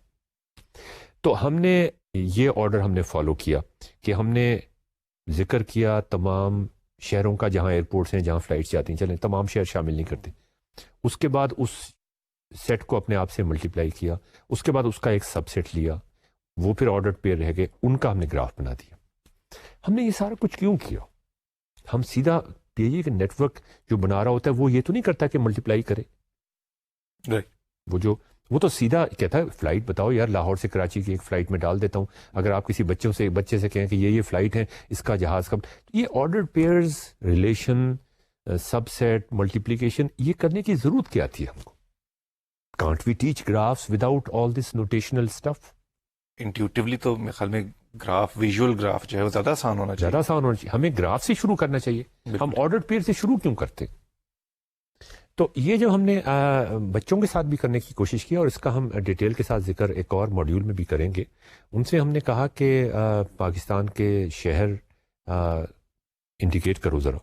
تو ہم نے یہ آرڈر ہم نے فالو کیا کہ ہم نے ذکر کیا تمام شہروں کا جہاں ایئرپورٹس ہیں, جہاں فلائٹس جاتی ہیں. چلیں تمام شہر شامل نہیں کرتے. اس کے بعد اس سیٹ کو اپنے آپ سے ملٹیپلائی کیا, اس کے بعد اس کا ایک سب سیٹ لیا, وہ پھر آرڈر پیئر رہ گئے, ان کا ہم نے گراف بنا دیا. ہم نے یہ سارا کچھ کیوں کیا؟ ہم سیدھا پی آئی اے کے نیٹ ورک جو بنا رہا ہوتا ہے وہ یہ تو نہیں کرتا کہ ملٹیپلائی کرے. وہ تو سیدھا کہتا ہے فلائٹ بتاؤ یار, لاہور سے کراچی کی ایک فلائٹ میں ڈال دیتا ہوں. اگر آپ کسی بچے سے کہیں کہ یہ فلائٹ ہے, اس کا جہاز کب, یہ order pairs, relation, subset, multiplication, یہ کرنے کی ضرورت کیا تھی ہم کو؟ Can't we teach graphs without all this notational stuff? Intuitively تو میرے خیال میں گراف, ویژول گراف جو ہے وہ زیادہ آسان ہونا چاہیے. ہمیں گراف سے شروع کرنا چاہیے. ہم آرڈر پیئر سے شروع کیوں کرتے؟ تو یہ جو ہم نے بچوں کے ساتھ بھی کرنے کی کوشش کی, اور اس کا ہم ڈیٹیل کے ساتھ ذکر ایک اور ماڈیول میں بھی کریں گے. ان سے ہم نے کہا کہ پاکستان کے شہر انڈیکیٹ کرو ذرا.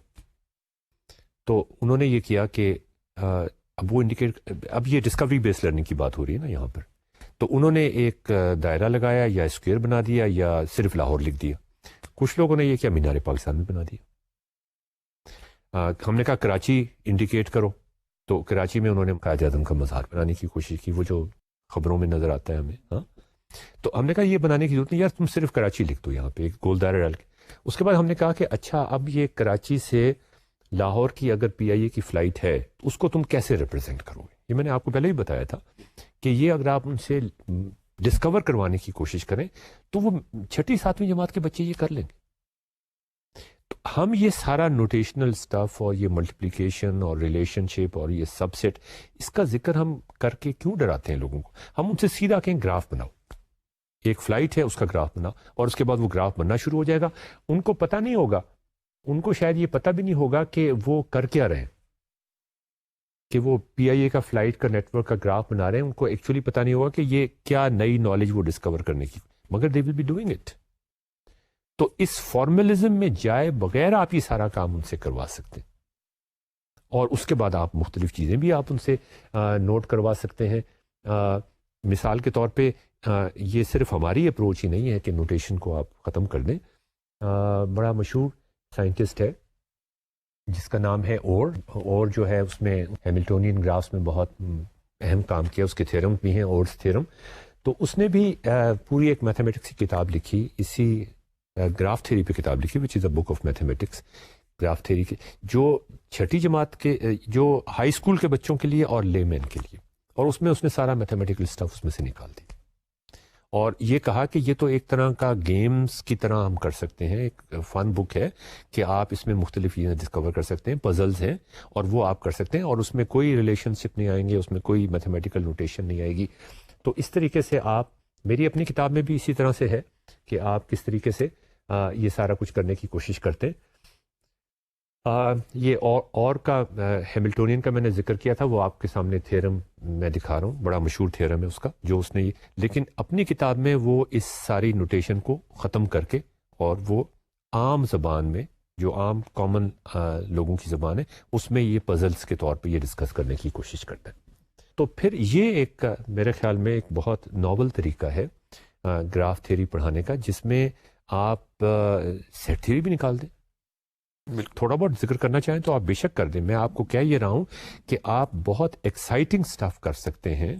تو انہوں نے یہ کیا کہ اب وہ انڈیکیٹ, اب یہ ڈسکوری بیس لرننگ کی بات ہو رہی ہے نا یہاں پر, تو انہوں نے ایک دائرہ لگایا یا اسکوئر بنا دیا یا صرف لاہور لکھ دیا. کچھ لوگوں نے یہ کیا مینار پاکستان میں بنا دیا. ہم نے کہا کراچی انڈیکیٹ کرو, تو کراچی میں انہوں نے قائد اعظم کا مزار بنانے کی کوشش کی, وہ جو خبروں میں نظر آتا ہے ہمیں. ہاں, تو ہم نے کہا یہ بنانے کی ضرورت نہیں یار, تم صرف کراچی لکھ دو یہاں پہ ایک گول دائرہ ڈال کے. اس کے بعد ہم نے کہا کہ اچھا اب یہ کراچی سے لاہور کی اگر پی آئی اے کی فلائٹ ہے, اس کو تم کیسے ریپرزینٹ کرو گے؟ یہ میں نے آپ کو پہلے ہی بتایا تھا کہ یہ اگر آپ ان سے ڈسکور کروانے کی کوشش کریں تو وہ 6ٹھی 7ویں جماعت کے بچے یہ کر لیں گے. تو ہم یہ سارا نوٹیشنل سٹف اور یہ ملٹیپلیکیشن اور ریلیشن شپ اور یہ سب سیٹ, اس کا ذکر ہم کر کے کیوں ڈراتے ہیں لوگوں کو؟ ہم ان سے سیدھا کہیں گراف بناؤ, ایک فلائٹ ہے اس کا گراف بناؤ, اور اس کے بعد وہ گراف بننا شروع ہو جائے گا. ان کو پتہ نہیں ہوگا, ان کو شاید یہ پتہ بھی نہیں ہوگا کہ وہ کر کیا رہے ہیں, کہ وہ پی آئی اے کا فلائٹ کا نیٹ ورک کا گراف بنا رہے ہیں. ان کو ایکچولی پتہ نہیں ہوگا کہ یہ کیا نئی نالج وہ ڈسکور کرنے کی, مگر دے ول بی ڈوئنگ اٹ. تو اس فارملزم میں جائے بغیر آپ یہ سارا کام ان سے کروا سکتے ہیں, اور اس کے بعد آپ مختلف چیزیں بھی آپ ان سے نوٹ کروا سکتے ہیں. مثال کے طور پہ یہ صرف ہماری اپروچ ہی نہیں ہے کہ نوٹیشن کو آپ ختم کر دیں. بڑا مشہور سائنٹسٹ ہے جس کا نام ہے اور جو ہے اس میں ہیملٹونین گرافس میں بہت اہم کام کیا, اس کے تھیورم بھی ہیں, اورس تھیورم. تو اس نے بھی پوری ایک میتھمیٹکس کی کتاب لکھی, اسی گراف تھیوری پہ کتاب لکھی, which is a book of mathematics. Graph theory کی جو 6ٹھی جماعت کے, جو ہائی اسکول کے بچوں کے لیے اور لے مین کے لیے, اور اس میں سارا میتھمیٹیکل اسٹف اس میں سے نکال دی, اور یہ کہا کہ یہ تو ایک طرح کا گیمز کی طرح ہم کر سکتے ہیں, ایک فن بک ہے کہ آپ اس میں مختلف چیزیں ڈسکور کر سکتے ہیں, پزلز ہیں, اور وہ آپ کر سکتے ہیں, اور اس میں کوئی ریلیشن شپ نہیں آئیں گے, اس میں کوئی میتھمیٹیکل نوٹیشن نہیں آئے گی. تو اس طریقے سے آپ, میری اپنی کتاب میں بھی اسی طرح سے ہے کہ آپ کس طریقے سے یہ سارا کچھ کرنے کی کوشش کرتے ہیں. یہ اور کا ہیملٹونین کا میں نے ذکر کیا تھا, وہ آپ کے سامنے تھیورم میں دکھا رہا ہوں, بڑا مشہور تھیورم ہے اس کا جو اس نے, لیکن اپنی کتاب میں وہ اس ساری نوٹیشن کو ختم کر کے, اور وہ عام زبان میں, جو عام کامن لوگوں کی زبان ہے, اس میں یہ پزلز کے طور پہ یہ ڈسکس کرنے کی کوشش کرتا ہے. تو پھر یہ ایک میرے خیال میں ایک بہت ناول طریقہ ہے گراف تھیوری پڑھانے کا, جس میں آپ سیٹ تھیوری بھی نکال دیں. تھوڑا بہت ذکر کرنا چاہیں تو آپ بے شک کر دیں. میں آپ کو کہہ یہ رہا ہوں کہ آپ بہت ایکسائٹنگ سٹف کر سکتے ہیں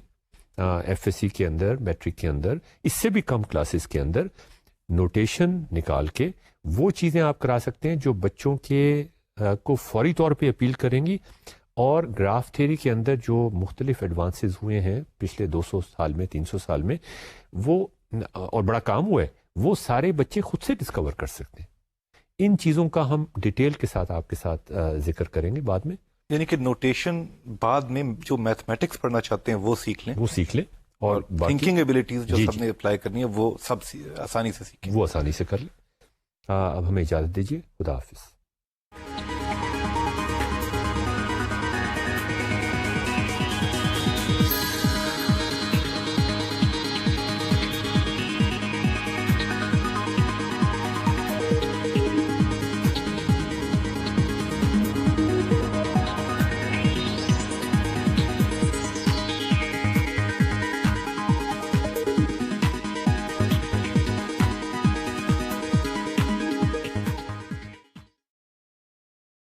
ایف ایس سی کے اندر, میٹرک کے اندر, اس سے بھی کم کلاسز کے اندر, نوٹیشن نکال کے وہ چیزیں آپ کرا سکتے ہیں جو بچوں کے کو فوری طور پہ اپیل کریں گی، اور گراف تھیوری کے اندر جو مختلف ایڈوانسز ہوئے ہیں پچھلے 200 سال میں 300 سال میں، وہ اور بڑا کام ہوا ہے، وہ سارے بچے خود سے ڈسکور کر سکتے ہیں. ان چیزوں کا ہم ڈیٹیل کے ساتھ آپ کے ساتھ ذکر کریں گے بعد میں. یعنی کہ نوٹیشن بعد میں جو میتھمیٹکس پڑھنا چاہتے ہیں وہ سیکھ لیں، اور تھنکنگ ایبلٹیز جو سب نے اپلائی کرنی ہے وہ سب آسانی سے سیکھیں، وہ آسانی سے کر لیں. اب ہمیں اجازت دیجیے. خدا حافظ.